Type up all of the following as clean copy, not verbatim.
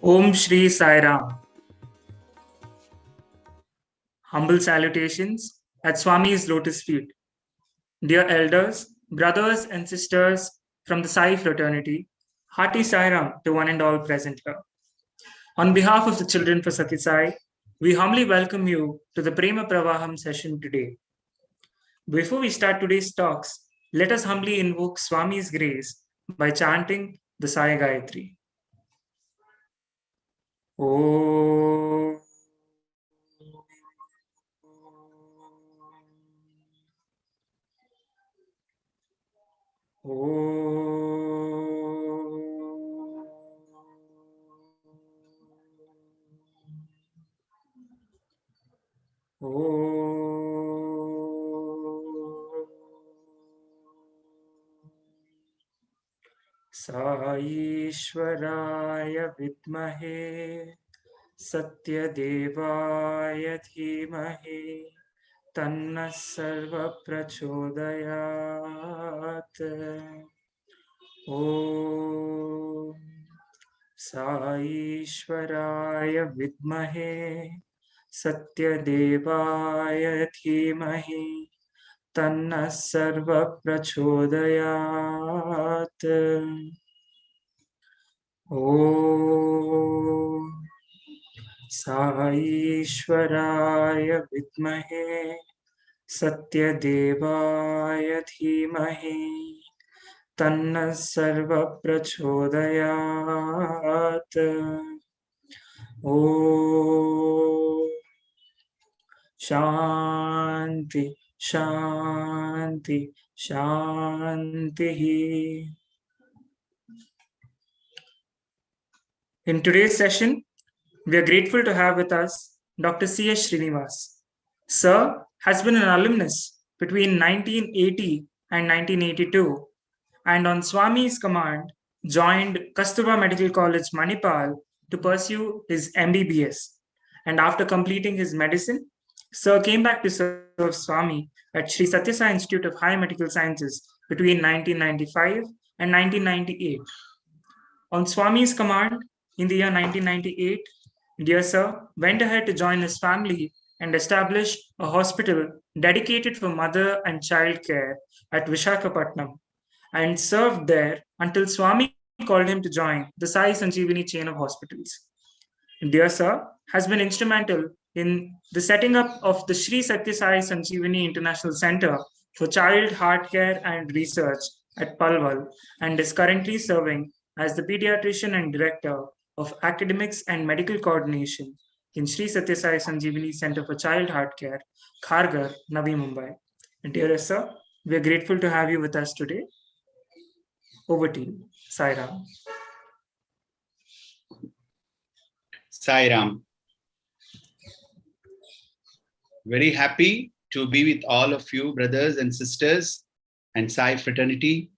Om Shri Sai Ram. Humble salutations at Swami's lotus feet. Dear elders, brothers and sisters from the Sai fraternity, hearty Sai Ram to one and all present here. On behalf of the children for Sati Sai, we humbly welcome you to the Prema Pravaham session today. Before we start today's talks, let us humbly invoke Swami's grace by chanting the Sai Gayatri. Om. साईश्वराय विद्महे सत्यदेवाय धीमहि तन्नः सर्वः प्रचोदयात्। ॐ साईश्वराय विद्महे सत्यदेवाय धीमहि तन्नः सर्वः प्रचोदयात्। ॐ साईश्वराय विद्महे सत्यदेवाय धीमहि तन्नः सर्वः प्रचोदयात्। ॐ शान्ति शान्ति शान्तिः। In today's session, we are grateful to have with us Dr. C.S. Srinivas. Sir has been an alumnus between 1980 and 1982, and on Swami's command, joined Kasturba Medical College, Manipal to pursue his MBBS. And after completing his medicine, Sir came back to serve Swami at Sri Satya Sai Institute of Higher Medical Sciences between 1995 and 1998. On Swami's command, in the year 1998, dear Sir went ahead to join his family and establish a hospital dedicated for mother and child care at Vishakhapatnam, and served there until Swami called him to join the Sai Sanjeevani chain of hospitals. Dear Sir has been instrumental in the setting up of the Sri Satya Sai Sanjeevani International Center for Child Heart Care and Research at Palwal, and is currently serving as the pediatrician and director of academics and medical coordination in Sri Satya Sai Sanjeevani Center for Child Heart Care, Kharghar, Navi Mumbai. And dear Sir, we are grateful to have you with us today. Over to you. Sai Ram. Sai Ram. Very happy to be with all of you, brothers and sisters and Sai fraternity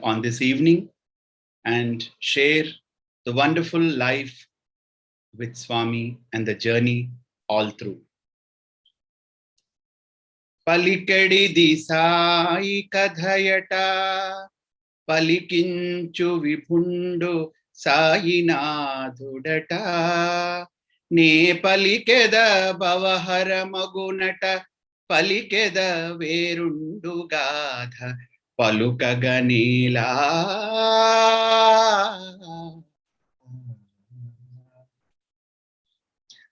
on this evening, and share the wonderful life with Swami and the journey all through. Palikadi di sai kadhayata palikinchu vibhundu సాయినాథుడట నే పలికెద భవహర మగునట పలికెద వేరుండు గాథ పలుకగనీలా.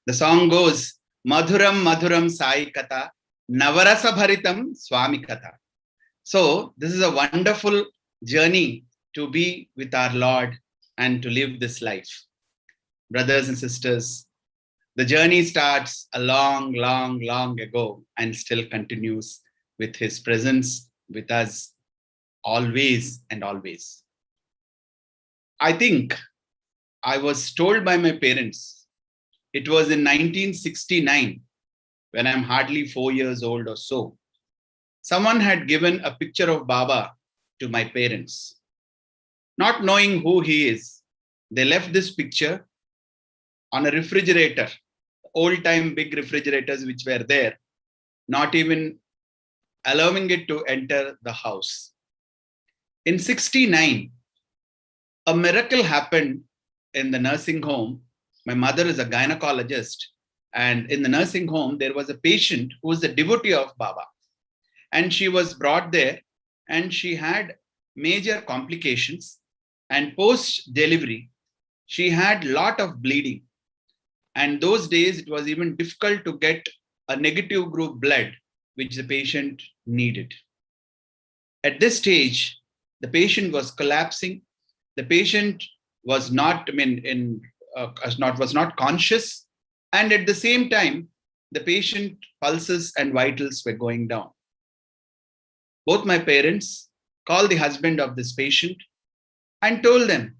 The song goes, Madhuram Madhuram Sai Katha Navarasa Bharitam Swami Katha. So this is a wonderful journey to be with our Lord and to live this life. Brothers and sisters, the journey starts a long, long, long ago and still continues with his presence with us always and always. I think I was told by my parents, it was in 1969, when I'm hardly 4 years old or so. Someone had given a picture of Baba to my parents. Not knowing who he is, they left this picture on a refrigerator, old-time big refrigerators which were there, not even allowing it to enter the house. In 69, a miracle happened in the nursing home. My mother is a gynecologist. And in the nursing home, there was a patient who was a devotee of Baba. And she was brought there and she had major complications. And post-delivery, she had a lot of bleeding. And those days, it was even difficult to get a negative group blood, which the patient needed. At this stage, the patient was collapsing. The patient was not, was not conscious. And at the same time, the patient pulses and vitals were going down. Both my parents called the husband of this patient and told them,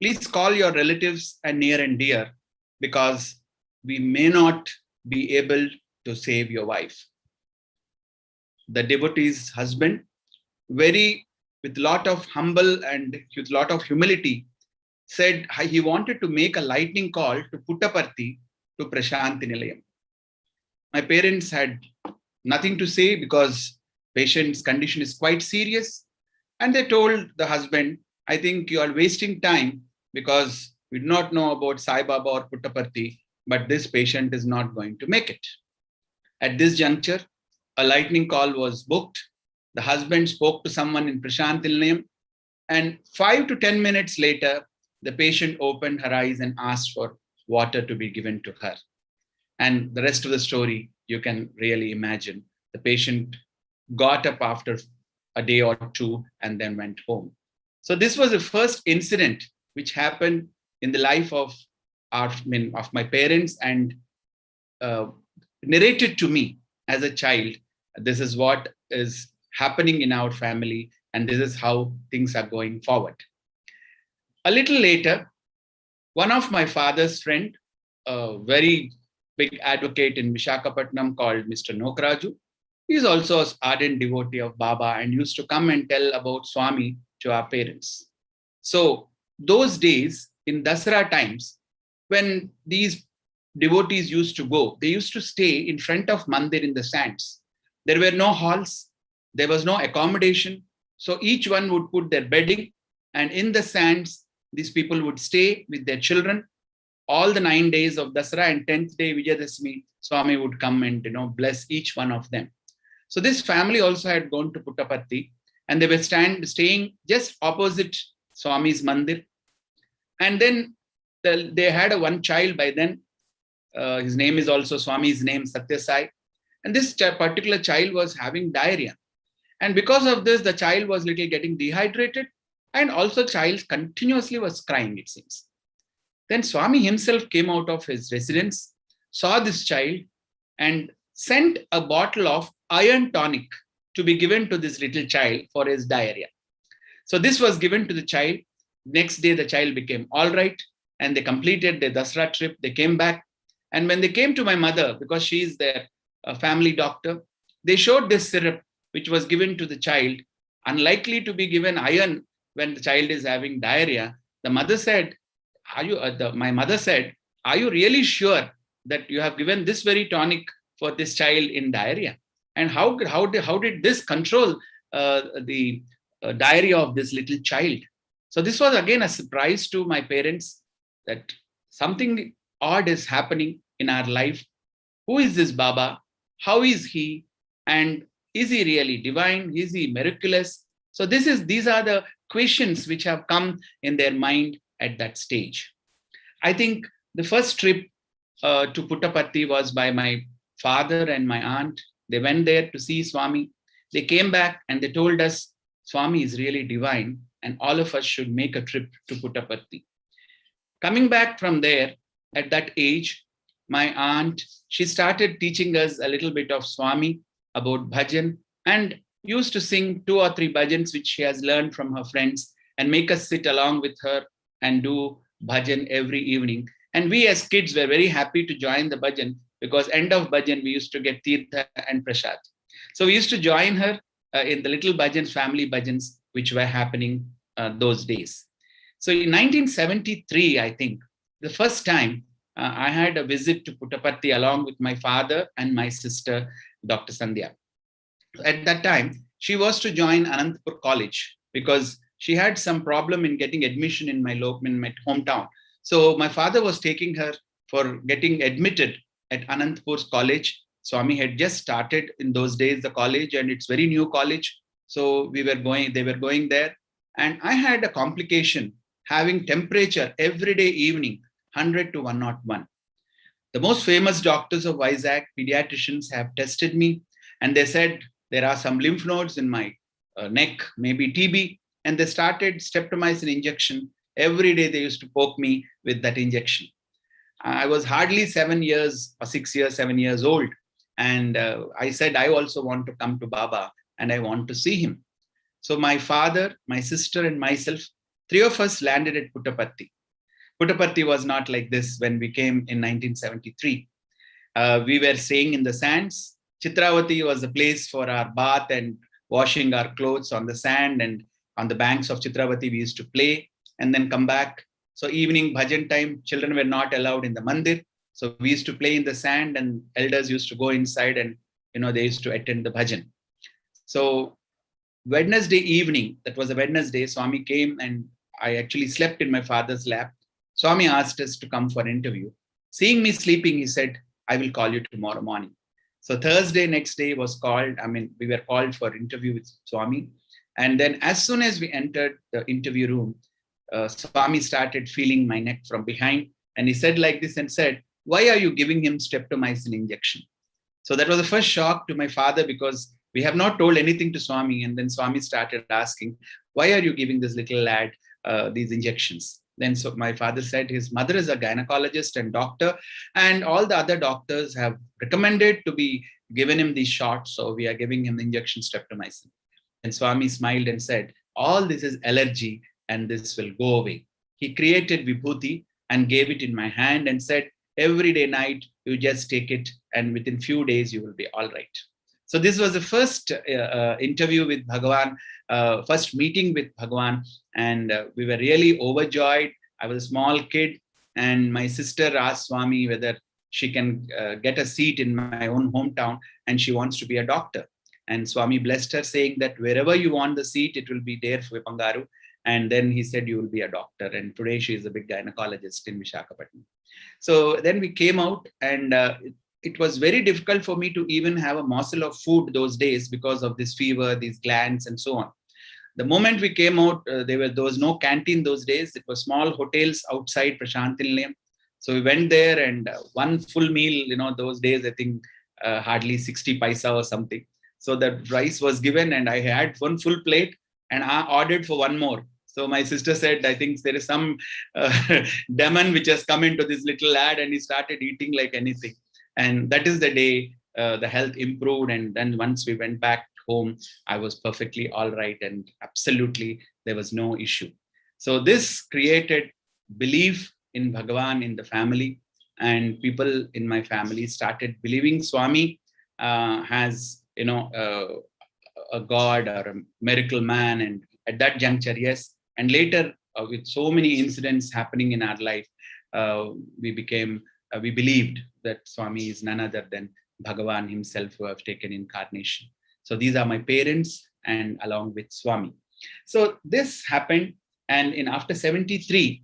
please call your relatives and near and dear, because we may not be able to save your wife. The devotee's husband, with a lot of humble and with a lot of humility, said he wanted to make a lightning call to Puttaparthi to Prashanti Nilayam. My parents had nothing to say because patient's condition is quite serious. And they told the husband, I think you are wasting time because we do not know about Sai Baba or Puttaparthi, but this patient is not going to make it. At this juncture, a lightning call was booked. The husband spoke to someone in Prashanti Nilayam, and 5 to 10 minutes later, the patient opened her eyes and asked for water to be given to her. And the rest of the story, you can really imagine. The patient got up after a day or two and then went home. So this was the first incident which happened in the life of my parents and narrated to me as a child. This is what is happening in our family, and this is how things are going forward. A little later, one of my father's friend, a very big advocate in Visakhapatnam called Mr. Nokraju, he is also an ardent devotee of Baba and used to come and tell about Swami to our parents. So those days in Dasara times, when these devotees used to go, they used to stay in front of Mandir in the sands. There were no halls, there was no accommodation. So each one would put their bedding, and in the sands, these people would stay with their children all the 9 days of Dasara, and 10th day Vijayadashmi, Swami would come and bless each one of them. So this family also had gone to Puttaparthi, and they were staying just opposite Swami's Mandir. And then they had one child by then. His name is also Swami's name, Satyasai. And this particular child was having diarrhea. And because of this, the child was little getting dehydrated, and also child continuously was crying, it seems. Then Swami himself came out of his residence, saw this child, and sent a bottle of iron tonic to be given to this little child for his diarrhea. So this was given to the child. Next day, the child became all right, and they completed their Dasara trip. They came back. And when they came to my mother, because she is their family doctor, they showed this syrup, which was given to the child, unlikely to be given iron when the child is having diarrhea. The mother said, my mother said, are you really sure that you have given this very tonic for this child in diarrhea? And how did this control the diarrhea of this little child? So this was again a surprise to my parents, that something odd is happening in our life. Who is this Baba? How is he? And is he really divine? Is he miraculous? So these are the questions which have come in their mind at that stage. I think the first trip to Puttaparthi was by my father and my aunt. They went there to see Swami. They came back and they told us, Swami is really divine, and all of us should make a trip to Puttaparthi. Coming back from there, at that age, my aunt, she started teaching us a little bit of Swami, about bhajan, and used to sing 2 or 3 bhajans which she has learned from her friends, and make us sit along with her and do bhajan every evening. And we as kids were very happy to join the bhajan, because end of bhajan we used to get tirtha and prasad. So we used to join her in the little bhajans, family bhajans, which were happening those days. So in 1973, I think, the first time I had a visit to Puttaparthi along with my father and my sister, Dr. Sandhya. At that time, she was to join Anantapur College because she had some problem in getting admission in my hometown. So my father was taking her for getting admitted at Anantapur's college. Swami had just started in those days the college, and it's very new college. So they were going there. And I had a complication having temperature every day evening, 100 to 101. The most famous doctors of Vizag, pediatricians, have tested me, and they said there are some lymph nodes in my neck, maybe TB, and they started streptomycin injection. Every day they used to poke me with that injection. I was hardly 7 years or 6 years, 7 years old. And I said, I also want to come to Baba and I want to see him. So my father, my sister, and myself, three of us landed at Puttaparthi. Puttaparthi was not like this when we came in 1973. We were staying in the sands. Chitravati was a place for our bath and washing our clothes on the sand, and on the banks of Chitravati we used to play and then come back. So evening bhajan time, children were not allowed in the mandir. So we used to play in the sand, and elders used to go inside and they used to attend the bhajan. So Wednesday evening, that was a Wednesday, Swami came and I actually slept in my father's lap. Swami asked us to come for an interview. Seeing me sleeping, he said, I will call you tomorrow morning. So Thursday, next day was called. We were called for interview with Swami. And then as soon as we entered the interview room, Swami started feeling my neck from behind. And he said like this and said, why are you giving him streptomycin injection? So that was the first shock to my father, because we have not told anything to Swami. And then Swami started asking, why are you giving this little lad these injections? Then so my father said his mother is a gynecologist and doctor, and all the other doctors have recommended to be given him these shots. So we are giving him the injection streptomycin. And Swami smiled and said, all this is allergy and this will go away. He created vibhuti and gave it in my hand and said, every day night, you just take it and within few days, you will be all right. So this was the first interview with Bhagavan, first meeting with Bhagavan, and we were really overjoyed. I was a small kid, and my sister asked Swami whether she can get a seat in my own hometown, and she wants to be a doctor. And Swami blessed her, saying that wherever you want the seat, it will be there for Pangaru. And then he said, you will be a doctor. And today she is a big gynecologist in Visakhapatnam. So then we came out, and it was very difficult for me to even have a morsel of food those days because of this fever, these glands, and so on. The moment we came out, there was no canteen those days. It was small hotels outside Prashantilayam. So we went there, and one full meal, those days, I think hardly 60 paisa or something. So the rice was given, and I had one full plate, and I ordered for one more. So my sister said, I think there is some demon which has come into this little lad, and he started eating like anything. And that is the day the health improved. And then once we went back home, I was perfectly all right. And absolutely, there was no issue. So this created belief in Bhagavan in the family. And people in my family started believing Swami has, a God or a miracle man. And at that juncture, yes. And later, with so many incidents happening in our life, we believed that Swami is none other than Bhagavan himself, who have taken incarnation. So these are my parents, and along with Swami. So this happened, and after 73,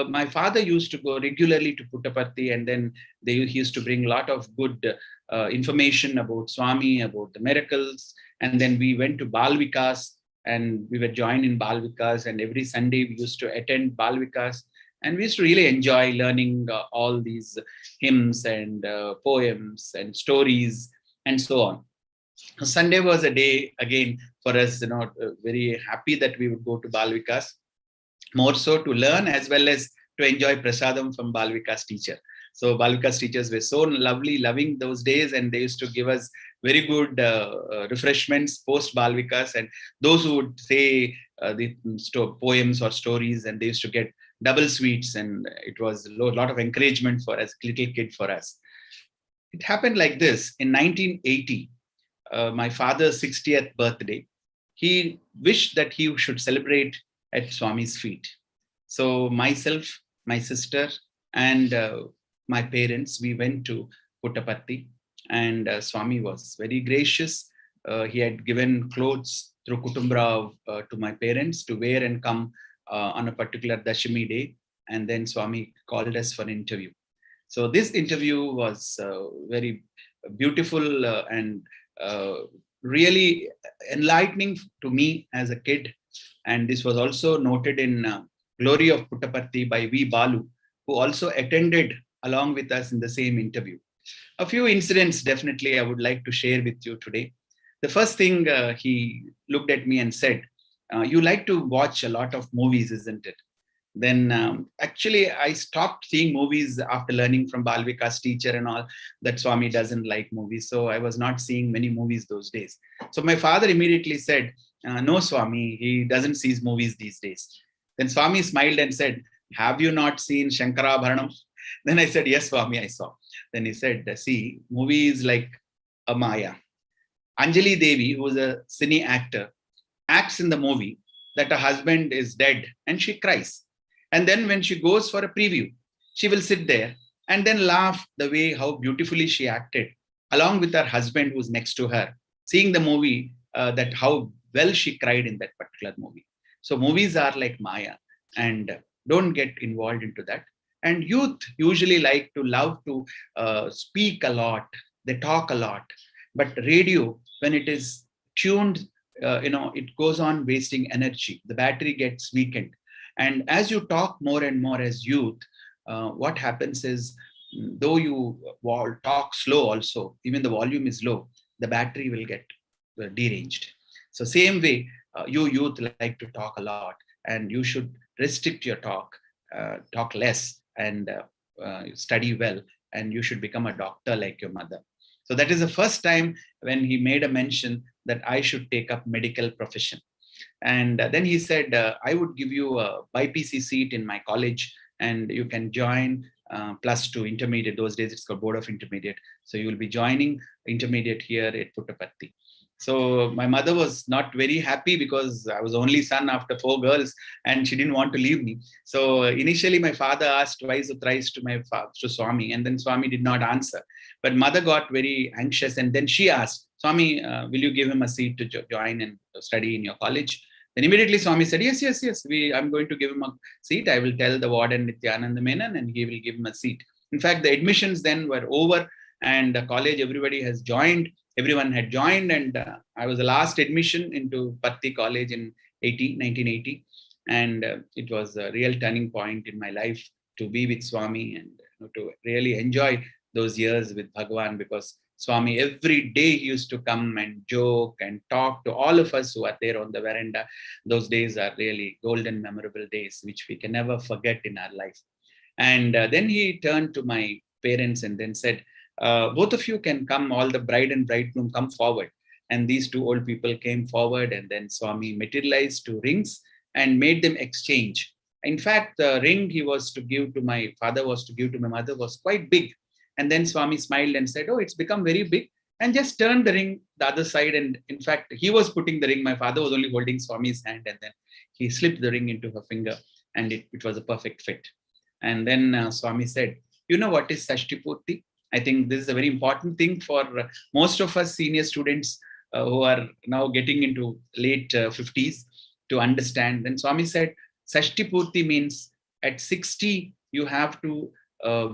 my father used to go regularly to Puttaparthi, and then he used to bring a lot of good information about Swami, about the miracles. And then we went to Bal Vikas, and we were joined in Bal Vikas, and every Sunday we used to attend Bal Vikas. And we used to really enjoy learning all these hymns and poems and stories and so on. Sunday was a day, again, for us, very happy that we would go to Bal Vikas, more so to learn as well as to enjoy prasadam from Bal Vikas teacher. So Bal Vikas teachers were so lovely, loving those days, and they used to give us very good refreshments post Bal Vikas. And those who would say the poems or stories, and they used to get double sweets, and it was a lot of encouragement for us, little kid for us. It happened like this. In 1980, my father's 60th birthday, he wished that he should celebrate at Swami's feet. So myself, my sister, and my parents, we went to Puttaparthi, and Swami was very gracious. He had given clothes through Kutumbra to my parents to wear and come on a particular Dashami day. And then Swami called us for an interview. So this interview was very beautiful and really enlightening to me as a kid. And this was also noted in Glory of Puttaparthi by V. Balu, who also attended along with us in the same interview. A few incidents definitely I would like to share with you today. The first thing he looked at me and said, you like to watch a lot of movies, isn't it? Then actually I stopped seeing movies after learning from Balvika's teacher and all that Swami doesn't like movies. So I was not seeing many movies those days. So my father immediately said, no, Swami, he doesn't see movies these days. Then Swami smiled and said, have you not seen Shankarabharanam? Then I said, yes, Swami, I saw. Then he said, see, movies like a Maya. Anjali Devi, who is a cine actor, acts in the movie that her husband is dead and she cries. And then when she goes for a preview, she will sit there and then laugh the way how beautifully she acted, along with her husband who's next to her, seeing the movie, that how well she cried in that particular movie. So movies are like Maya, and don't get involved into that. And youth usually love to speak a lot. They talk a lot. But radio, when it is tuned, it goes on wasting energy. The battery gets weakened. And as you talk more and more as youth, what happens is, though you talk slow also, even the volume is low, the battery will get deranged. So same way, you youth like to talk a lot, and you should restrict your talk less, and study well, and you should become a doctor like your mother. So that is the first time when he made a mention that I should take up medical profession. And then he said, I would give you a BPC seat in my college, and you can join +2 intermediate. Those days it's called Board of Intermediate. So you will be joining intermediate here at Puttaparthi. So my mother was not very happy because I was the only son after 4 girls, and she didn't want to leave me. So initially my father asked twice or thrice to Swami, and then Swami did not answer. But mother got very anxious, and then she asked, Swami, will you give him a seat to join and study in your college? Then immediately Swami said, yes. I'm going to give him a seat. I will tell the warden Nityananda Menon, and he will give him a seat. In fact, the admissions then were over, and the college, everybody has joined. Everyone had joined, and I was the last admission into Patti College in 1980. And it was a real turning point in my life to be with Swami and to really enjoy those years with Bhagavan, because Swami every day he used to come and joke and talk to all of us who are there on the veranda. Those days are really golden, memorable days, which we can never forget in our life. And then he turned to my parents and then said, both of you can come, all the bride and bridegroom come forward. And these 2 old people came forward, and then Swami materialized 2 rings and made them exchange. In fact, the ring he was to give to my father was to give to my mother was quite big. And then Swami smiled and said, oh, it's become very big, and just turned the ring the other side. And in fact, he was putting the ring. My father was only holding Swami's hand, and then he slipped the ring into her finger, and it was a perfect fit. And then Swami said, you know what is Sashtipurti? I think this is a very important thing for most of us senior students who are now getting into late 50s to understand. Then Swami said, Sashtipurti means at 60, you have to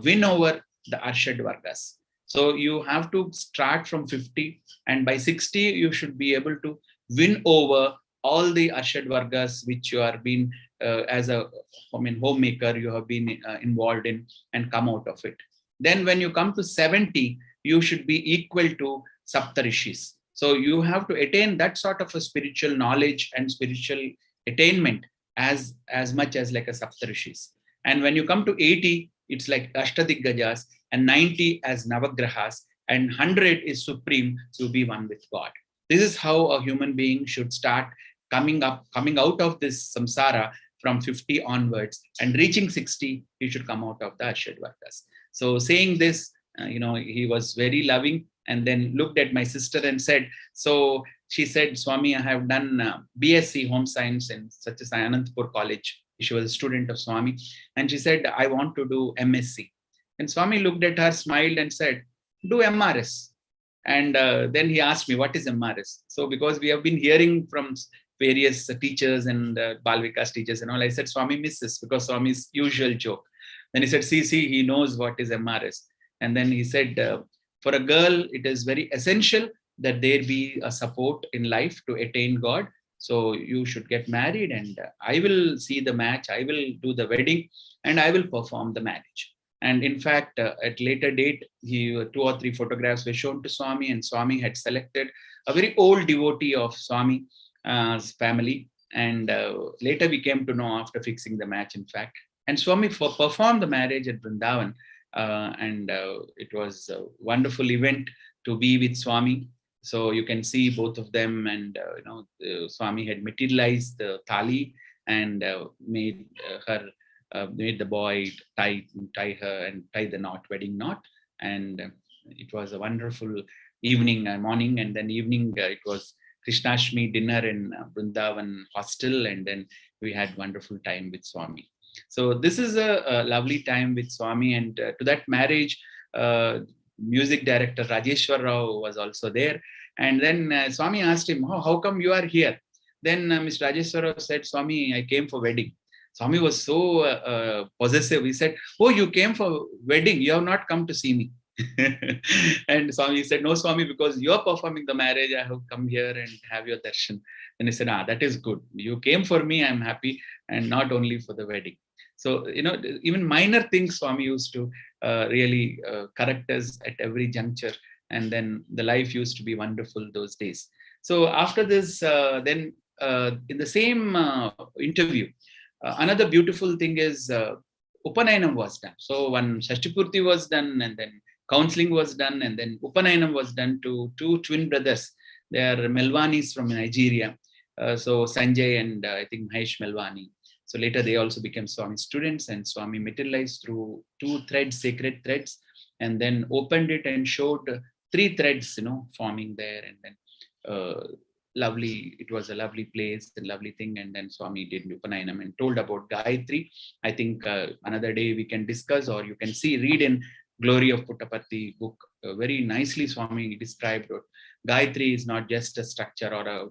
win over the Arshad Vargas. So you have to start from 50, and by 60, you should be able to win over all the Arshad Vargas which you are being as a homemaker, you have been involved in, and come out of it. Then when you come to 70, you should be equal to Saptarishis. So you have to attain that sort of a spiritual knowledge and spiritual attainment as much as like a Saptarishis. And when you come to 80, it's like Ashtadigajas, and 90 as Navagrahas, and 100 is supreme to be one with God. This is how a human being should start coming out of this samsara from 50 onwards, and reaching 60, he should come out of the Arshad Vargas. So saying this, he was very loving, and then looked at my sister and said, so she said, Swami, I have done BSc Home Science in such as Anantapur College. She was a student of Swami. And she said, I want to do MSc. And Swami looked at her, smiled and said, do MRS. And then he asked me, what is MRS? So because we have been hearing from various teachers and Balvikas teachers and all. I said, Swami misses, because Swami's usual joke. Then he said, see, he knows what is MRS. And then he said, for a girl, it is very essential that there be a support in life to attain God. So you should get married, and I will see the match, I will do the wedding, and I will perform the marriage. And in fact, at later date, 2 or 3 photographs were shown to Swami, and Swami had selected a very old devotee of Swami's family. And later we came to know after fixing the match, in fact. And Swami performed the marriage at Vrindavan. And it was a wonderful event to be with Swami. So you can see both of them, and Swami had materialized the thali and made the boy tie her and tie the knot, wedding knot. And it was a wonderful morning, and then evening it was Krishnashmi dinner in Vrindavan hostel, and then we had wonderful time with Swami. So this is a lovely time with Swami, and to that marriage, music director Rajeshwar Rao was also there. And then Swami asked him, how come you are here? Then Mr. Rajeshwar Rao said, Swami, I came for wedding. Swami was so possessive. He said, oh, you came for wedding. You have not come to see me. And Swami said, no, Swami, because you are performing the marriage, I have come here and have your darshan. And he said, that is good. You came for me, I'm happy, and not only for the wedding. So, even minor things Swami used to really correct us at every juncture. And then the life used to be wonderful those days. So after this, then in the same interview, another beautiful thing is Upanayanam was done. So one Shashtipurti was done, and then counseling was done, and then Upanayanam was done to 2 twin brothers. They are Melwanis from Nigeria. So Sanjay and I think Mahesh Melwani. So later they also became Swami students, and Swami materialized through 2 threads, sacred threads, and then opened it and showed 3 threads, forming there. And then it was a lovely place, a lovely thing. And then Swami did Upanayanam and told about Gayatri. I think another day we can discuss, or you can read in Glory of Puttaparthi book. Very nicely Swami described it. Gayatri is not just a structure or a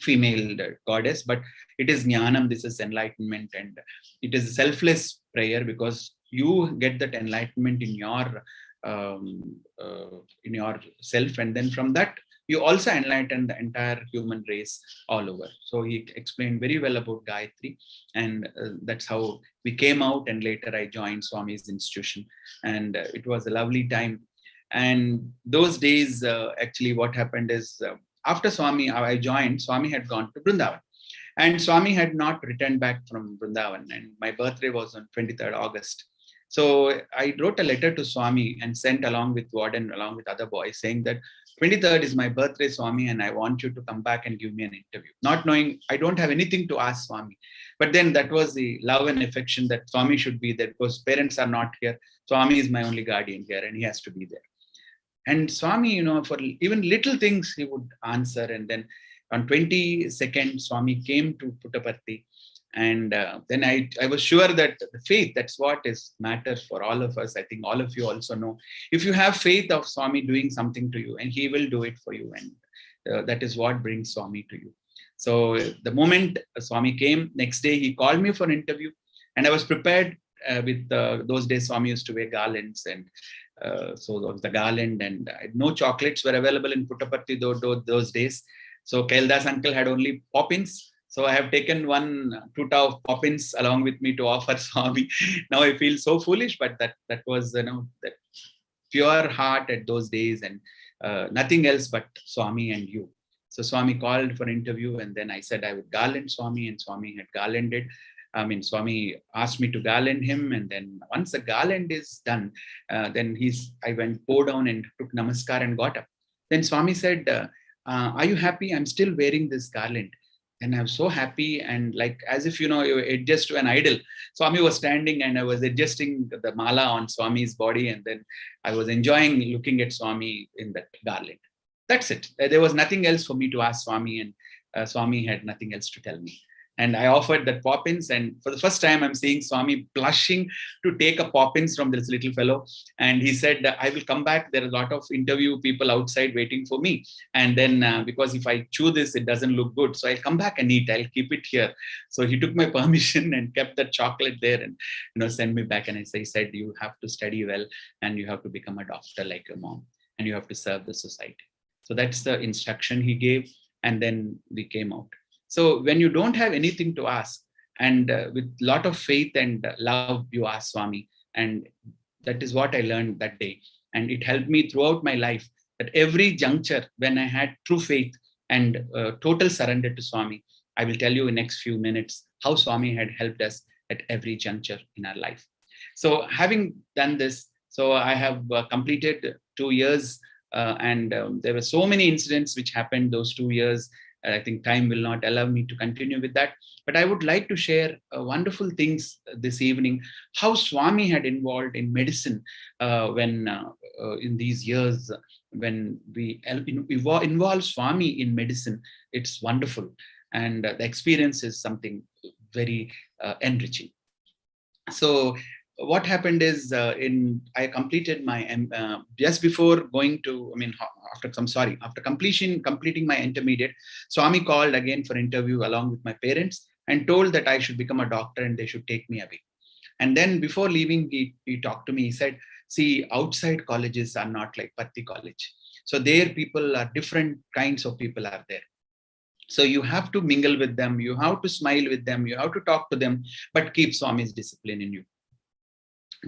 female goddess, but it is jnanam. This is enlightenment, and it is selfless prayer, because you get that enlightenment in your self, and then from that you also enlighten the entire human race all over. So he explained very well about Gayatri, and that's how we came out. And later I joined Swami's institution, and it was a lovely time. And those days, actually what happened is, after Swami, I joined, Swami had gone to Vrindavan, and Swami had not returned back from Vrindavan, and my birthday was on 23rd August. So I wrote a letter to Swami and sent along with Warden, along with other boys, saying that 23rd is my birthday, Swami, and I want you to come back and give me an interview. Not knowing, I don't have anything to ask Swami. But then that was the love and affection that Swami should be there, because parents are not here. Swami is my only guardian here, and he has to be there. And Swami, for even little things, he would answer. And then on 22nd, Swami came to Puttaparthi. And then I was sure that the faith, that's what matters for all of us. I think all of you also know, if you have faith of Swami doing something to you, and he will do it for you. And that is what brings Swami to you. So the moment Swami came, next day he called me for an interview, and I was prepared with those days Swami used to wear garlands, and so there was the garland, and no chocolates were available in Puttaparthi those days. So Kaildas uncle had only poppins. So I have taken 1 tuta of poppins along with me to offer Swami. Now I feel so foolish, but that was that pure heart at those days, and nothing else but Swami and you. So Swami called for an interview, and then I said I would garland Swami, and Swami had garlanded. Swami asked me to garland him, and then once the garland is done, then I went, bowed down and took namaskar and got up. Then Swami said, are you happy? I'm still wearing this garland. And I'm so happy, and like as if, you adjust to an idol. Swami was standing, and I was adjusting the mala on Swami's body, and then I was enjoying looking at Swami in that garland. That's it. There was nothing else for me to ask Swami, and Swami had nothing else to tell me. And I offered that poppins, and for the first time, I'm seeing Swami blushing to take a poppins from this little fellow. And he said, I will come back. There are a lot of interview people outside waiting for me. And then because if I chew this, it doesn't look good. So I'll come back and eat. I'll keep it here. So he took my permission and kept that chocolate there and, send me back. And he said, you have to study well and you have to become a doctor like your mom and you have to serve the society. So that's the instruction he gave. And then we came out. So when you don't have anything to ask, and with a lot of faith and love, you ask Swami. And that is what I learned that day. And it helped me throughout my life, that every juncture when I had true faith and total surrender to Swami, I will tell you in next few minutes how Swami had helped us at every juncture in our life. So having done this, so I have completed 2 years and there were so many incidents which happened those 2 years. I think time will not allow me to continue with that. But I would like to share wonderful things this evening, how Swami had involved in medicine when in these years, when we involve Swami in medicine, it's wonderful. And the experience is something very enriching. So what happened is I completed my just before going to, after completing my intermediate, Swami called again for interview along with my parents and told that I should become a doctor and they should take me away. And then before leaving, he talked to me. He said, see, outside colleges are not like Patti College. So there people are different kinds of people are there. So you have to mingle with them. You have to smile with them. You have to talk to them, but keep Swami's discipline in you.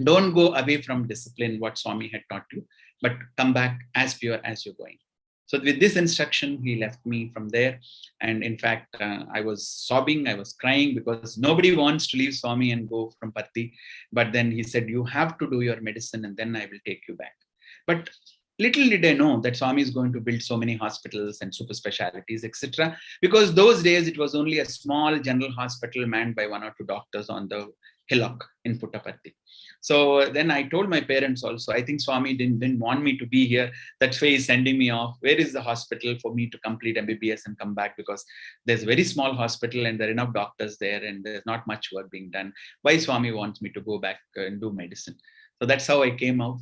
Don't go away from discipline, what Swami had taught you, but come back as pure as you're going. So with this instruction, he left me from there. And in fact, I was sobbing, I was crying because nobody wants to leave Swami and go from Patti. But then he said, you have to do your medicine and then I will take you back. But little did I know that Swami is going to build so many hospitals and super specialties, etc. Because those days it was only a small general hospital manned by 1 or 2 doctors on the hillock in Puttaparthi. So then I told my parents also, I think Swami didn't want me to be here. That's why he's sending me off. Where is the hospital for me to complete MBBS and come back? Because there's a very small hospital and there are enough doctors there and there's not much work being done. Why Swami wants me to go back and do medicine? So that's how I came out.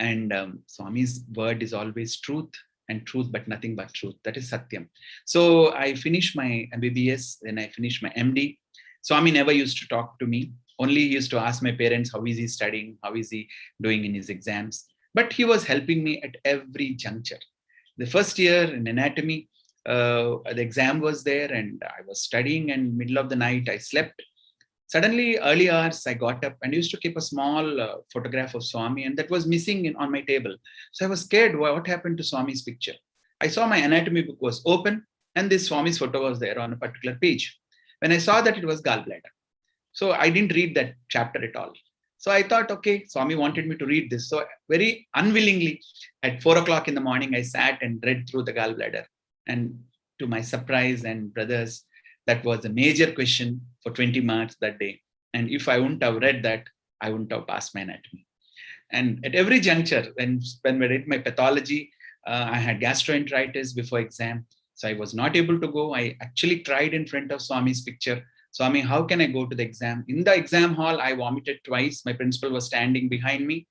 And Swami's word is always truth and truth, but nothing but truth. That is Satyam. So I finished my MBBS, then I finished my MD. Swami never used to talk to me. Only he used to ask my parents, how is he studying? How is he doing in his exams? But he was helping me at every juncture. The first year in anatomy, the exam was there and I was studying and middle of the night I slept. Suddenly, early hours, I got up and used to keep a small photograph of Swami and that was missing on my table. So I was scared, what happened to Swami's picture? I saw my anatomy book was open and this Swami's photo was there on a particular page. When I saw that, it was gallbladder. So I didn't read that chapter at all. So I thought, okay, Swami wanted me to read this. So very unwillingly, at 4 o'clock in the morning, I sat and read through the gallbladder. And to my surprise and brothers, that was a major question for 20 marks that day. And if I wouldn't have read that, I wouldn't have passed my anatomy. And at every juncture, when I read my pathology, I had gastroenteritis before exam. So I was not able to go. I actually cried in front of Swami's picture. Swami, how can I go to the exam? In the exam hall, I vomited twice. My principal was standing behind me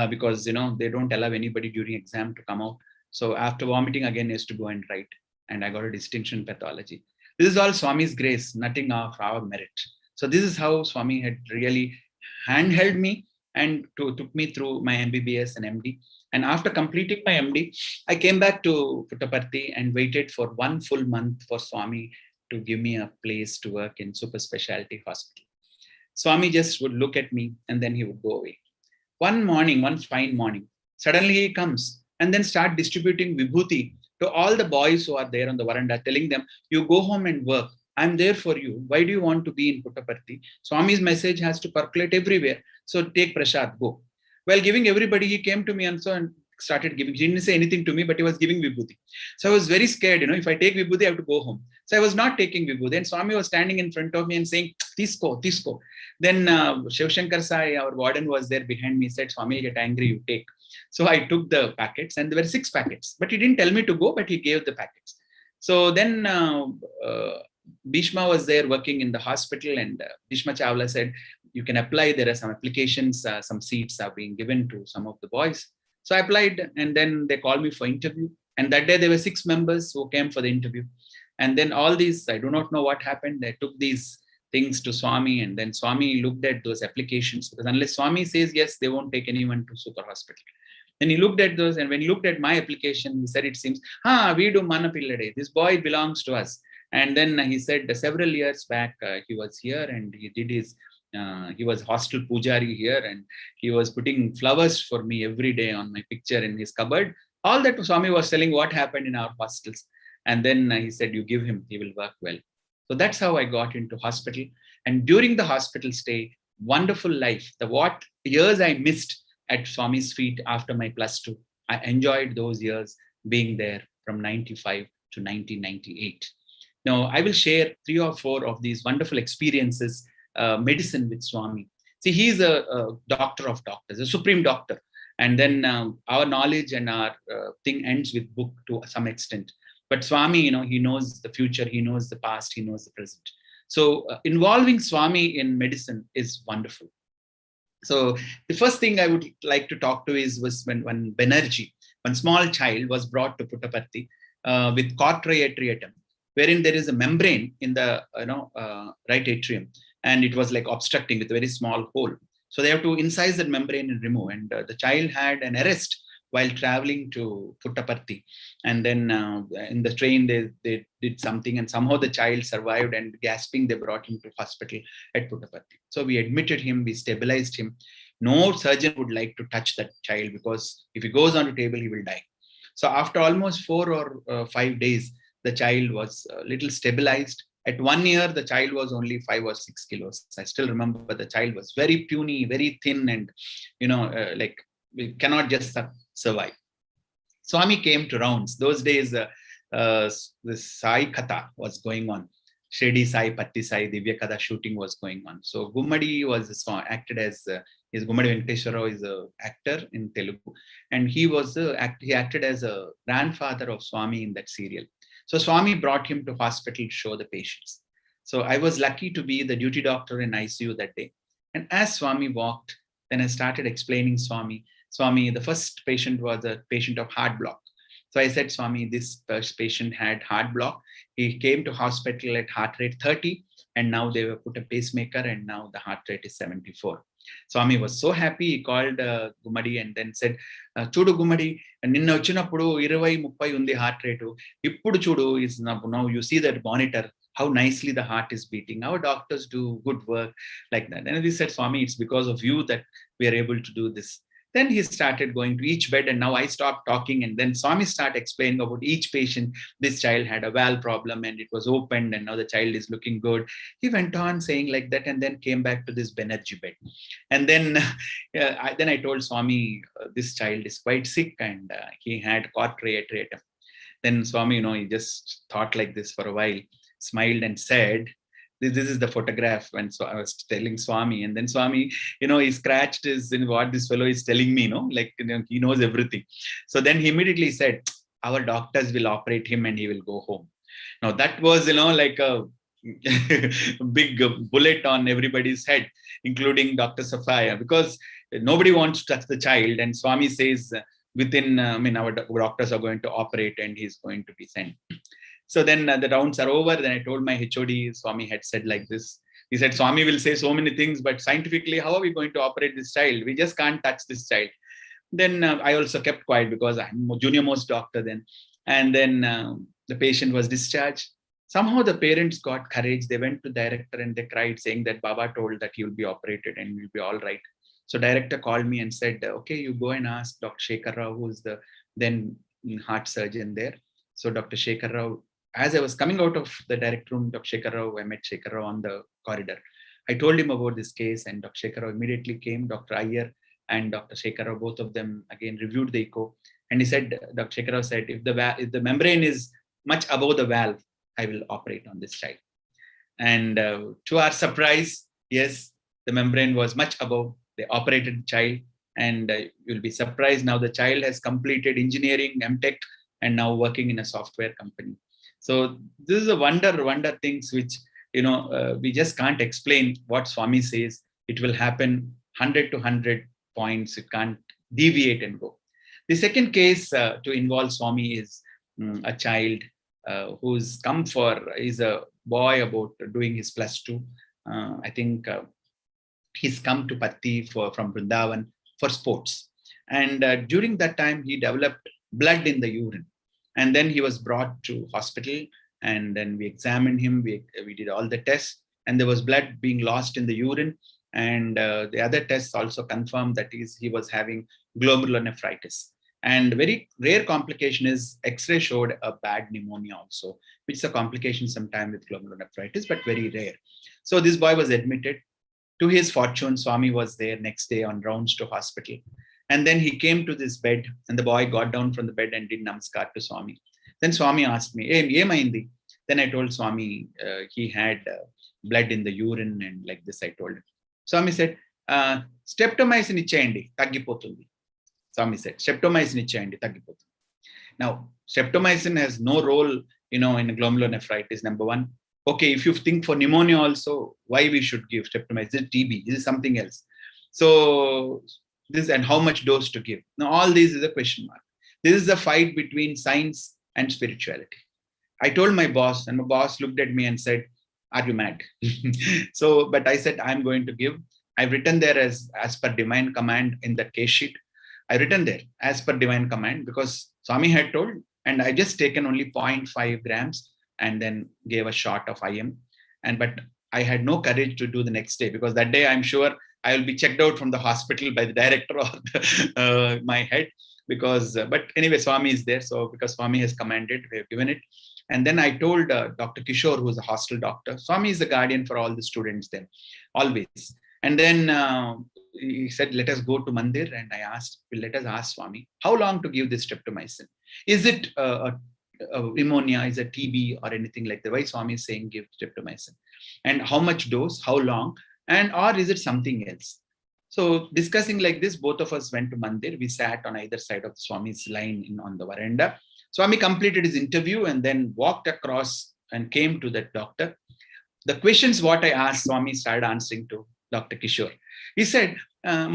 because, they don't allow anybody during exam to come out. So after vomiting again, I used to go and write. And I got a distinction in pathology. This is all Swami's grace, nothing of our merit. So this is how Swami had really handheld me and took me through my MBBS and MD. And after completing my MD, I came back to Puttaparthi and waited for 1 full month for Swami to give me a place to work in super specialty hospital. Swami just would look at me and then he would go away. One fine morning, suddenly he comes and then start distributing vibhuti to all the boys who are there on the veranda, telling them, you go home and work. I'm there for you. Why do you want to be in Puttaparthi? Swami's message has to percolate everywhere. So take prasad, go. While giving everybody, he came to me and started giving. He didn't say anything to me, but he was giving vibhuti. So I was very scared, if I take vibhuti, I have to go home. So I was not taking vibhuti. And Swami was standing in front of me and saying, Tisko. Then Shiv Shankar Sai, our warden, was there behind me, said, Swami will get angry, you take. So I took the packets and there were 6 packets, but he didn't tell me to go, but he gave the packets. So then Bhishma was there working in the hospital, and Bhishma Chawla said, you can apply. There are some applications, some seats are being given to some of the boys. So I applied, and then they called me for interview. And that day there were 6 members who came for the interview. And then all these, I do not know what happened. They took these things to Swami, and then Swami looked at those applications, because unless Swami says yes, they won't take anyone to super hospital. Then he looked at those, and when he looked at my application, he said, it seems, we do Manapillade. This boy belongs to us. And then he said several years back, he was here and he did his, he was hostel pujari here, and he was putting flowers for me every day on my picture in his cupboard. All that Swami was telling what happened in our hostels. And then he said, you give him, he will work well. So that's how I got into hospital. And during the hospital stay, wonderful life. The what years I missed at Swami's feet after my +2, I enjoyed those years being there from 95 to 1998. Now, I will share 3 or 4 of these wonderful experiences, medicine with Swami. See, he is a doctor of doctors, a supreme doctor. And then our knowledge and our thing ends with book to some extent. But Swami, he knows the future, he knows the past, he knows the present. So involving Swami in medicine is wonderful. So the first thing I would like to talk to was when Banerjee, one small child, was brought to Puttaparthi with chortriatriatum, wherein there is a membrane in the right atrium, and it was like obstructing with a very small hole. So they have to incise that membrane and remove. And the child had an arrest while traveling to Puttaparthi. And then in the train, they did something, and somehow the child survived, and gasping, they brought him to hospital at Puttaparthi. So we admitted him, we stabilized him. No surgeon would like to touch that child, because if he goes on the table, he will die. So after almost 4 or 5 days, the child was a little stabilized. At 1 year, the child was only 5 or 6 kilos. I still remember the child was very puny, very thin, and like we cannot just survive. Swami came to rounds. Those days, the Sai Katha was going on. Shedi Sai, Patti Sai, Divya Katha shooting was going on. So Gummadi was acted as, Gummadi Venkateswara Rao is an actor in Telugu. And he acted as a grandfather of Swami in that serial. So Swami brought him to hospital to show the patients. So I was lucky to be the duty doctor in ICU that day. And as Swami walked, then I started explaining Swami, the first patient was a patient of heart block. So I said, Swami, this first patient had heart block. He came to hospital at heart rate 30, and now they were put a pacemaker, and now the heart rate is 74. Swami was so happy. He called Gummadi and then said, Chudu Gummadi, ninna vachinappudu 20-30 undi heart rate. Ippudu chudu is now you see that monitor, how nicely the heart is beating. Our doctors do good work like that. And we said, Swami, it's because of you that we are able to do this. Then he started going to each bed, and now I stopped talking, and then Swami started explaining about each patient. This child had a valve problem, and it was opened, and now the child is looking good. He went on saying like that, and then came back to this Banerjee bed. And then, I told Swami, this child is quite sick, and he had chortriatriatum. Then Swami, he just thought like this for a while, smiled and said, this is the photograph when I was telling Swami, and then Swami, he scratched in what this fellow is telling me, he knows everything. So then he immediately said, our doctors will operate him and he will go home. Now that was, like a big bullet on everybody's head, including Dr. Safaya, because nobody wants to touch the child. And Swami says within, our doctors are going to operate and he's going to be sent. So then the rounds are over. Then I told my HOD, Swami had said like this. He said, Swami will say so many things, but scientifically, how are we going to operate this child? We just can't touch this child. Then I also kept quiet because I'm junior most doctor then. And then the patient was discharged. Somehow the parents got courage. They went to director and they cried, saying that Baba told that he will be operated and will be all right. So director called me and said, okay, you go and ask Dr. Shekhar Rao, who is the then heart surgeon there. So Dr. Shekhar Rao, as I was coming out of the direct room, Dr. Shekhar Rao, I met Shekhar Rao on the corridor. I told him about this case, and Dr. Shekhar Rao immediately came. Dr. Iyer and Dr. Shekhar Rao, both of them again reviewed the echo. And he said, Dr. Shekhar Rao said, if the membrane is much above the valve, I will operate on this child. And to our surprise, yes, the membrane was much above. They operated the child, and you'll be surprised now the child has completed engineering, MTech, and now working in a software company. So this is a wonder things which, we just can't explain. What Swami says, it will happen 100 to 100 points. It can't deviate and go. The second case to involve Swami is a child who's come is a boy about doing his +2. I think he's come to Patti from Vrindavan for sports. And during that time, he developed blood in the urine. And then he was brought to hospital, and then we examined him. We did all the tests, and there was blood being lost in the urine. And the other tests also confirmed that he was having glomerulonephritis. And very rare complication is X-ray showed a bad pneumonia also, which is a complication sometime with glomerulonephritis, but very rare. So this boy was admitted. To his fortune, Swami was there next day on rounds to hospital. And then he came to this bed, and the boy got down from the bed and did namaskar to Swami. Then Swami asked me, "Hey, ye maindi?" Then I told Swami he had blood in the urine, and like this I told him. Swami said, "Streptomycin icheyandi, taggipotundi." Swami said, "Streptomycin icheyandi, taggipotundi." Now, streptomycin has no role, in glomerulonephritis, number one. Okay, if you think for pneumonia also, why we should give streptomycin? Is it TB? Is it something else? So this, and how much dose to give? Now, all this is a question mark. This is a fight between science and spirituality. I told my boss, and my boss looked at me and said, "Are you mad?" But I said, "I'm going to give." I've written there as per divine command in that case sheet. I written there as per divine command because Swami had told, and I just taken only 0.5 grams and then gave a shot of IM. But I had no courage to do the next day, because that day I'm sure I will be checked out from the hospital by the director or my head. But anyway, Swami is there. So because Swami has commanded, we have given it. And then I told Dr. Kishore, who is a hostel doctor, Swami is the guardian for all the students there, always. And then he said, "Let us go to Mandir." And I asked, "Let us ask Swami, how long to give this streptomycin? Is it pneumonia, is it TB or anything like that? Why Swami is saying give streptomycin? And how much dose, how long? And or is it something else?" So discussing like this, both of us went to Mandir. We sat on either side of Swami's line on the veranda. Swami completed his interview and then walked across and came to that doctor. The questions what I asked, Swami started answering to Dr. Kishore. He said,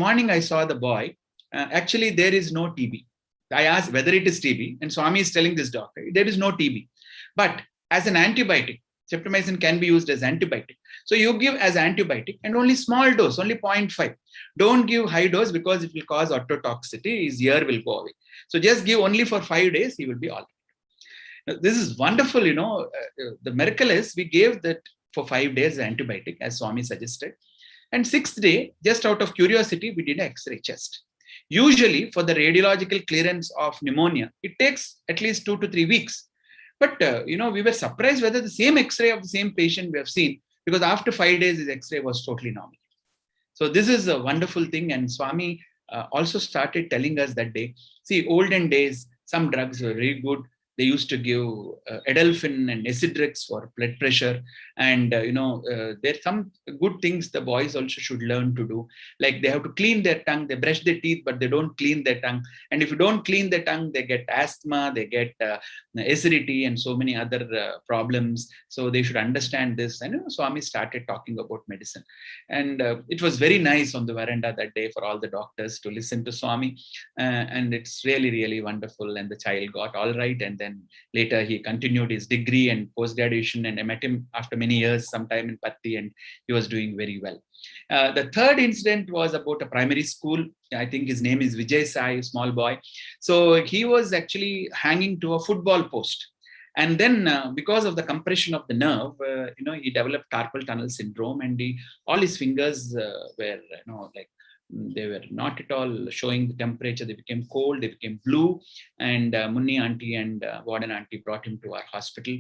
"Morning I saw the boy. Actually, there is no TB." I asked whether it is TB, and Swami is telling this doctor, there is no TB. But as an antibiotic, streptomycin can be used as antibiotic. So you give as antibiotic and only small dose, only 0.5. Don't give high dose because it will cause ototoxicity. His ear will go away. So just give only for 5 days, he will be all right. Now, this is wonderful, the miracle is we gave that for 5 days antibiotic as Swami suggested. And 6th day, just out of curiosity, we did an X-ray chest. Usually for the radiological clearance of pneumonia, it takes at least 2 to 3 weeks. But, we were surprised whether the same X-ray of the same patient we have seen, because after 5 days, his X-ray was totally normal. So this is a wonderful thing. And Swami also started telling us that day, see, olden days, some drugs were very good. They used to give Edelfin and Ecidrix for blood pressure. And, there's some good things the boys also should learn to do. Like they have to clean their tongue. They brush their teeth, but they don't clean their tongue. And if you don't clean their tongue, they get asthma, they get acidity and so many other problems. So they should understand this. And Swami started talking about medicine. And it was very nice on the veranda that day for all the doctors to listen to Swami. And it's really, really wonderful. And the child got all right. And then later he continued his degree and post-graduation, and I met him after many years sometime in Patti, and he was doing very well. The third incident was about a primary school. I think his name is Vijay Sai, small boy. So he was actually hanging to a football post. And then because of the compression of the nerve, he developed carpal tunnel syndrome, and all his fingers were, they were not at all showing the temperature. They became cold, they became blue. And Munni auntie and Warden auntie brought him to our hospital.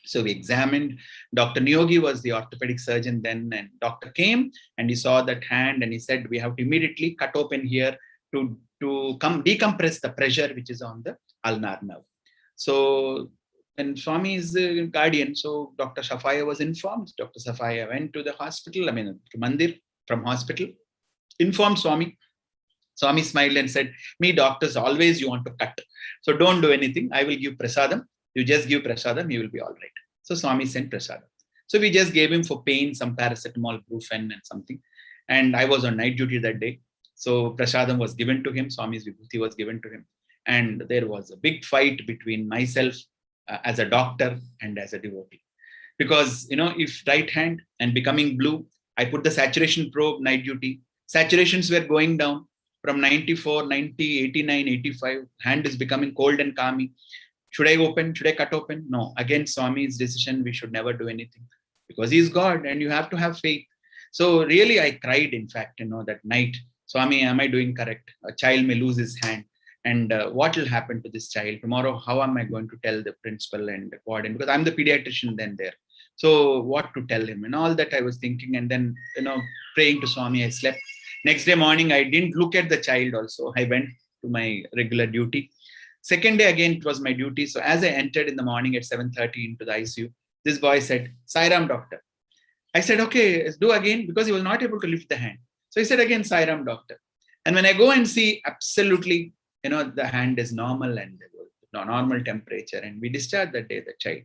So we examined. Dr. Niyogi was the orthopedic surgeon then, and doctor came and he saw that hand and he said, we have to immediately cut open here to decompress the pressure which is on the ulnar nerve. So, and Swami is the guardian. So Dr. Shafaya was informed. Dr. Shafaya went to the hospital, to Mandir from hospital, informed Swami. Swami smiled and said, me doctors always you want to cut. So don't do anything. I will give prasadam. You just give prasadam, he will be all right. So Swami sent prasadam. So we just gave him for pain some paracetamol, brufen and something. And I was on night duty that day. So prasadam was given to him. Swami's vibhuti was given to him. And there was a big fight between myself as a doctor and as a devotee. Because, if right hand and becoming blue, I put the saturation probe, night duty. Saturations were going down from 94, 90, 89, 85. Hand is becoming cold and clammy. Should I open? Should I cut open? No. Again, Swami's decision, we should never do anything. Because he's God and you have to have faith. So really, I cried, in fact, that night. Swami, am I doing correct? A child may lose his hand. And what will happen to this child? Tomorrow, how am I going to tell the principal and the warden? Because I'm the pediatrician then there. So what to tell him? And all that I was thinking. And then, praying to Swami, I slept. Next day morning, I didn't look at the child also. I went to my regular duty. Second day, again, it was my duty. So as I entered in the morning at 7:30 into the ICU, this boy said, Sairam, doctor. I said, okay, do again, because he was not able to lift the hand. So he said again, Sairam, doctor. And when I go and see, absolutely, the hand is normal and normal temperature. And we discharged that day the child.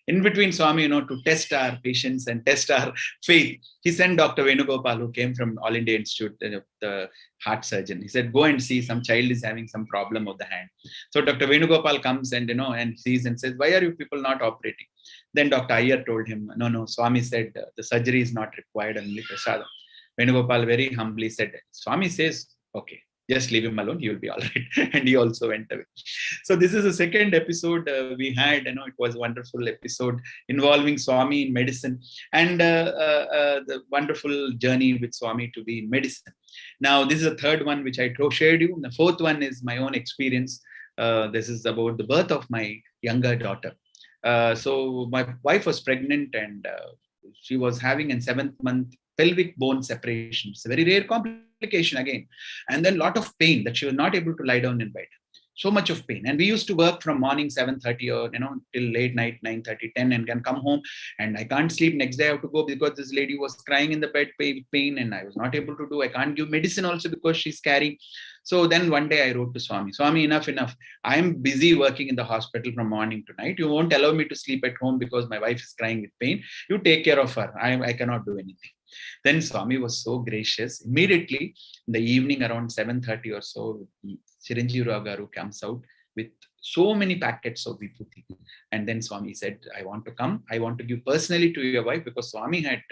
In between, Swami, to test our patience and test our faith, he sent Dr. Venugopal, who came from All India Institute, the heart surgeon. He said, go and see, some child is having some problem of the hand. So Dr. Venugopal comes and, and sees and says, why are you people not operating? Then Dr. Iyer told him, no, Swami said, the surgery is not required, only prasadam. Venugopal very humbly said, Swami says, okay, just leave him alone, he will be all right. And he also went away. So this is the second episode we had. It was a wonderful episode involving Swami in medicine and the wonderful journey with Swami to be in medicine. Now, this is the third one which I shared you. The fourth one is my own experience. This is about the birth of my younger daughter. So my wife was pregnant and she was having in 7th month pelvic bone separation. It's a very rare complication again. And then a lot of pain that she was not able to lie down in bed. So much of pain. And we used to work from morning 7:30 or, till late night, 9:30, 10 and can come home. And I can't sleep. Next day I have to go because this lady was crying in the bed with pain and I was not able to do. I can't give medicine also because she's carrying. So then one day I wrote to Swami, Swami, enough. I am busy working in the hospital from morning to night. You won't allow me to sleep at home because my wife is crying with pain. You take care of her. I cannot do anything. Then Swami was so gracious. Immediately in the evening around 7:30 or so, Chiranjeev Rao Garu comes out with so many packets of vibhuti. And then Swami said, I want to come. I want to give personally to your wife because Swami had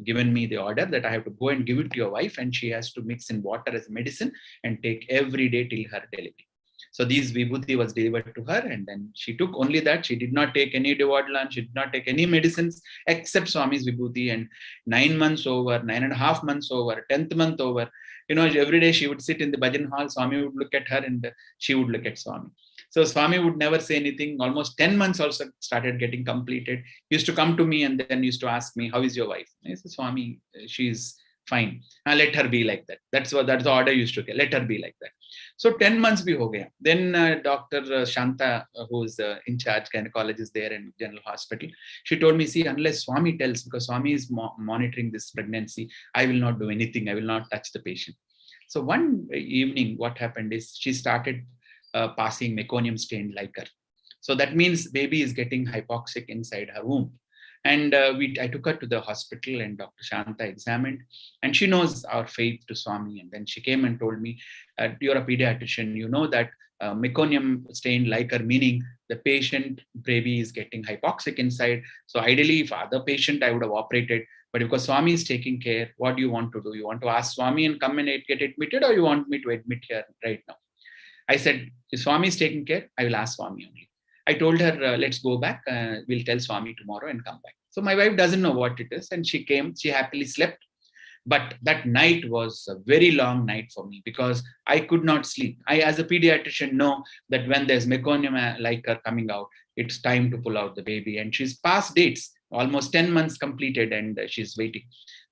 given me the order that I have to go and give it to your wife and she has to mix in water as medicine and take every day till her delivery. So these vibhuti was delivered to her and then she took only that. She did not take any Dewadlan. She did not take any medicines except Swami's vibhuti. And 9 months over, 9.5 months over, 10th month over, every day she would sit in the bhajan hall. Swami would look at her and she would look at Swami. So Swami would never say anything. Almost 10 months also started getting completed. He used to come to me and then used to ask me, how is your wife? I said, Swami, she's fine. Let her be like that. That's the order you used to get. Let her be like that. So 10 months bhi ho gaya. Then Dr. Shanta, who is in charge gynecologist there in General Hospital, she told me, see, unless Swami tells, because Swami is monitoring this pregnancy, I will not do anything. I will not touch the patient. So one evening, what happened is she started passing meconium stained liquor. So that means baby is getting hypoxic inside her womb. And I took her to the hospital and Dr. Shanta examined and she knows our faith to Swami. And then she came and told me, you're a pediatrician, you know that meconium stained liquor, meaning the patient baby is getting hypoxic inside. So ideally, if other patient, I would have operated. But because Swami is taking care, what do you want to do? You want to ask Swami and come and get admitted or you want me to admit here right now? I said, if Swami is taking care, I will ask Swami only. I told her, let's go back. We'll tell Swami tomorrow and come back. So my wife doesn't know what it is. And she came, she happily slept. But that night was a very long night for me because I could not sleep. I, as a pediatrician, know that when there's meconium liquor coming out, it's time to pull out the baby. And she's past dates, almost 10 months completed, and she's waiting.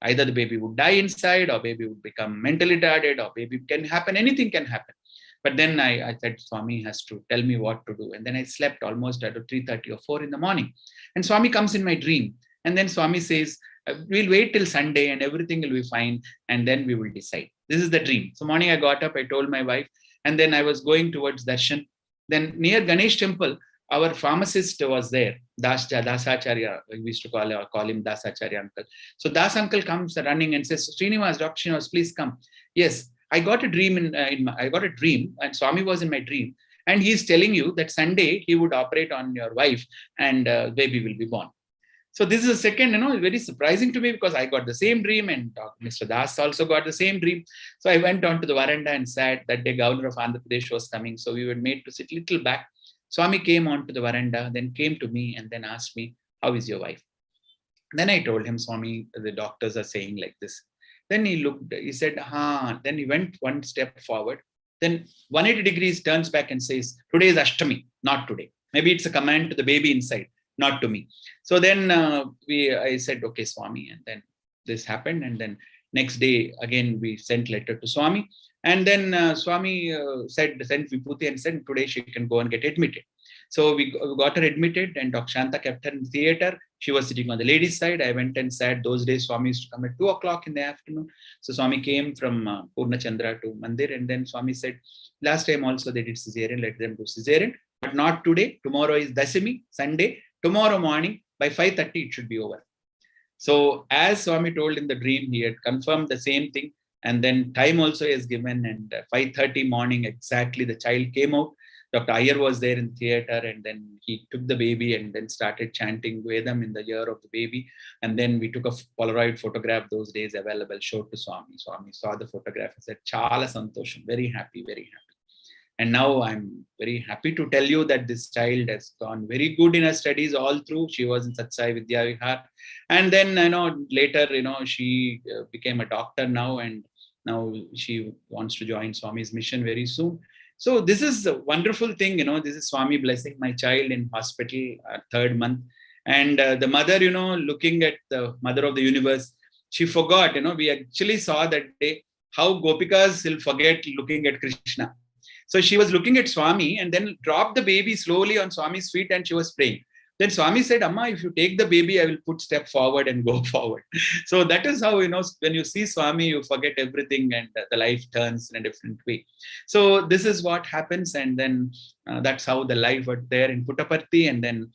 Either the baby would die inside or baby would become mentally retarded or baby can happen, anything can happen. But then I said, Swami has to tell me what to do. And then I slept almost at 3:30 or 4 in the morning. And Swami comes in my dream. And then Swami says, we'll wait till Sunday and everything will be fine. And then we will decide. This is the dream. So morning I got up, I told my wife, and then I was going towards darshan. Then near Ganesh temple, our pharmacist was there, Dasacharya, we used to call him Dasacharya uncle. So Das uncle comes running and says, Srinivas, Dr. Srinivas, please come. Yes, I got a dream I got a dream, and Swami was in my dream, and he's telling you that Sunday he would operate on your wife and baby will be born. So this is a second, very surprising to me, because I got the same dream, and Mr. Das also got the same dream. So I went on to the veranda and sat. That day, Governor of Andhra Pradesh was coming, so we were made to sit little back. Swami came onto the veranda, then came to me and then asked me, how is your wife? Then I told him, Swami, the doctors are saying like this. Then he looked, he said, Then he went one step forward. Then 180 degrees turns back and says, today is Ashtami, not today. Maybe it's a command to the baby inside, not to me. So then I said, okay, Swami. And then this happened. And then next day, again, we sent letter to Swami. And then Swami sent Vibhuti and said, today she can go and get admitted. So we got her admitted, and Dr. Shanta kept her in the theater. She was sitting on the ladies' side. I went and sat. Those days, Swami used to come at 2 o'clock in the afternoon. So Swami came from Purna Chandra to Mandir, and then Swami said, last time also they did cesarean, let them do cesarean, but not today. Tomorrow is Dasami, Sunday. Tomorrow morning by 5:30 it should be over. So as Swami told in the dream, he had confirmed the same thing, and then time also is given, and 5:30 morning exactly the child came out. Dr. Iyer was there in theater, and then he took the baby and then started chanting Vedam in the ear of the baby. And then we took a Polaroid photograph, those days available, showed to Swami. Swami saw the photograph and said, Chala Santosham, very happy, very happy. And now I'm very happy to tell you that this child has gone very good in her studies all through. She was in Satsai Vidya Vihar. And then, later, she became a doctor now, and now she wants to join Swami's mission very soon. So this is a wonderful thing, this is Swami blessing my child in hospital, 3rd month. And the mother, looking at the mother of the universe, she forgot, we actually saw that day how Gopikas will forget looking at Krishna. So she was looking at Swami and then dropped the baby slowly on Swami's feet, and she was praying. Then Swami said, Amma, if you take the baby, I will put step forward and go forward. So that is how, when you see Swami, you forget everything and the life turns in a different way. So this is what happens. And then that's how the life was there in Puttaparthi. And then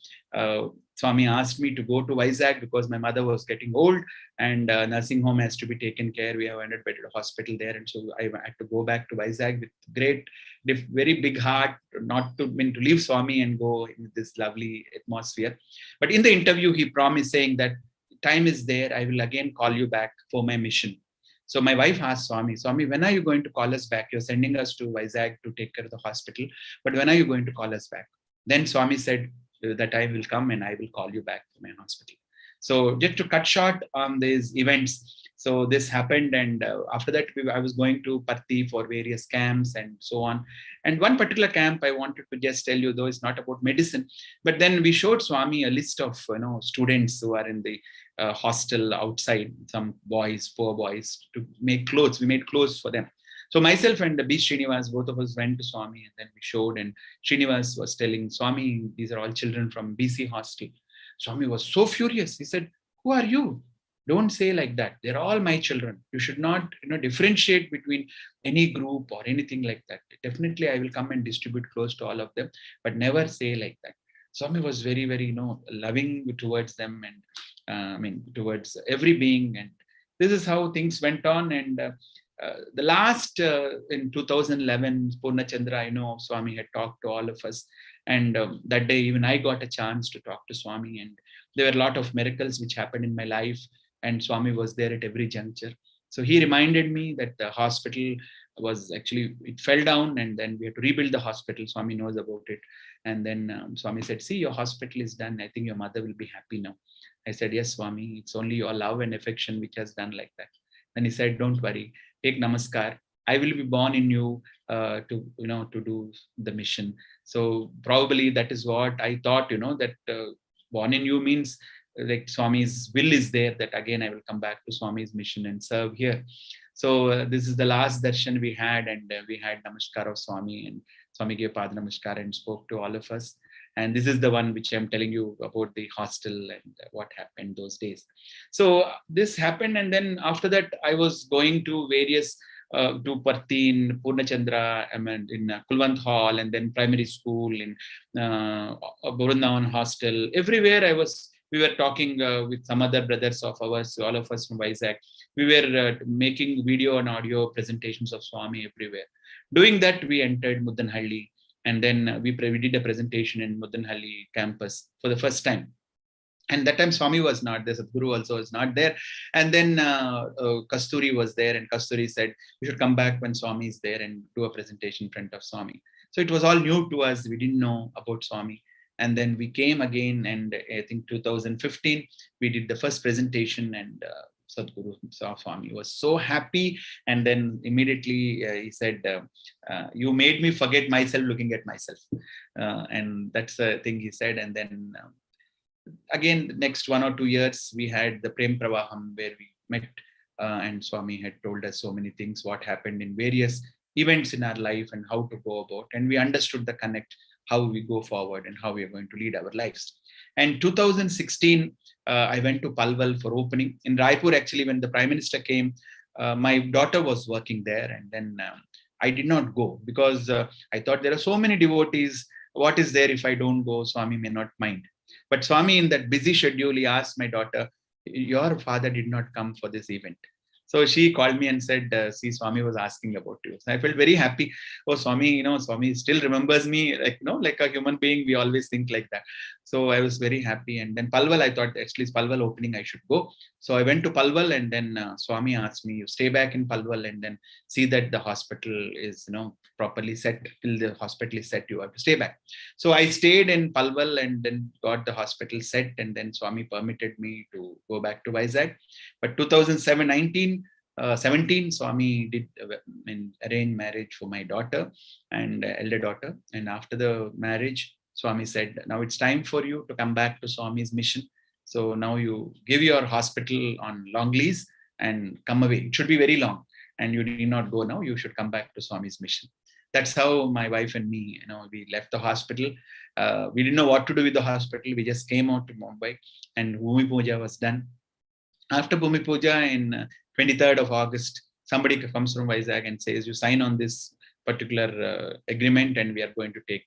Swami asked me to go to Vizag because my mother was getting old and nursing home has to be taken care. We have 100-bedded hospital there. And so I had to go back to Vizag with great, very big heart, not to leave Swami and go in this lovely atmosphere. But in the interview, he promised saying that time is there. I will again call you back for my mission. So my wife asked Swami, when are you going to call us back? You're sending us to Vizag to take care of the hospital. But when are you going to call us back? Then Swami said, that time will come and I will call you back to my hospital. So just to cut short on these events, so this happened, and after that I was going to Parthi for various camps and so on. And one particular camp I wanted to just tell you, though it's not about medicine, but then we showed Swami a list of students who are in the hostel outside, some boys, poor boys, to make clothes. We made clothes for them. So myself and B. Srinivas, both of us went to Swami, and then we showed, and Srinivas was telling Swami, these are all children from BC hostel. Swami was so furious. He said, who are you? Don't say like that. They're all my children. You should not differentiate between any group or anything like that. Definitely, I will come and distribute clothes to all of them, but never say like that. Swami was very, very loving towards them and towards every being. And this is how things went on. And the last in 2011, Purna Chandra, Swami had talked to all of us. And that day, even I got a chance to talk to Swami. And there were a lot of miracles which happened in my life. And Swami was there at every juncture. So he reminded me that the hospital was actually, it fell down, and then we had to rebuild the hospital. Swami knows about it. And then Swami said, see, your hospital is done. I think your mother will be happy now. I said, yes, Swami, it's only your love and affection which has done like that. Then he said, don't worry, take namaskar. I will be born in you to do the mission. So probably that is what I thought, that born in you means like Swami's will is there, that again I will come back to Swami's mission and serve here. So this is the last darshan we had, and we had namaskar of Swami, and Swami gave Pada Namaskar and spoke to all of us. And this is the one which I'm telling you about the hostel and what happened those days. So this happened, and then after that I was going to various to Parthi in Purnachandra, in Kulwant Hall, and then primary school in Burundavan Hostel. Everywhere we were talking with some other brothers of ours, all of us from Vizag. We were making video and audio presentations of Swami everywhere. Doing that, we entered Muddanhalli, and then we did a presentation in Muddanhalli campus for the first time. And that time Swami was not there, Sadhguru also was not there. And then Kasturi was there, and Kasturi said, "You should come back when Swami is there and do a presentation in front of Swami." So it was all new to us. We didn't know about Swami. And then we came again, and I think 2015, we did the first presentation, and Sadhguru Swami was so happy. And then immediately he said, "You made me forget myself looking at myself." And that's the thing he said. And then again, next 1 or 2 years, we had the Pravaham, where we met, and Swami had told us so many things, what happened in various events in our life and how to go about. And we understood the connect, how we go forward and how we are going to lead our lives. And 2016, I went to Palwal for opening. In Raipur, actually, when the Prime Minister came, my daughter was working there. And then I did not go because I thought there are so many devotees. What is there if I don't go? Swami may not mind. But Swami, in that busy schedule, he asked my daughter, "Your father did not come for this event." So she called me and said, "See, Swami was asking about you." So I felt very happy. Oh, Swami, Swami still remembers me, like a human being. We always think like that. So I was very happy. And then Palwal, I thought actually it's Palwal opening, I should go. So I went to Palwal, and then Swami asked me, "You stay back in Palwal and then see that the hospital is, properly set. Till the hospital is set, you have to stay back." So I stayed in Palwal and then got the hospital set, and then Swami permitted me to go back to Vizag. But 2017, Swami did arrange marriage for my daughter and elder daughter. And after the marriage, Swami said, "Now it's time for you to come back to Swami's mission. So now you give your hospital on long lease and come away. It should be very long. And you need not go now. You should come back to Swami's mission." That's how my wife and me, we left the hospital. We didn't know what to do with the hospital. We just came out to Mumbai, and Bhumi Puja was done. After Bhumi Puja in 23rd of August, somebody comes from Vizag and says, "You sign on this particular agreement and we are going to take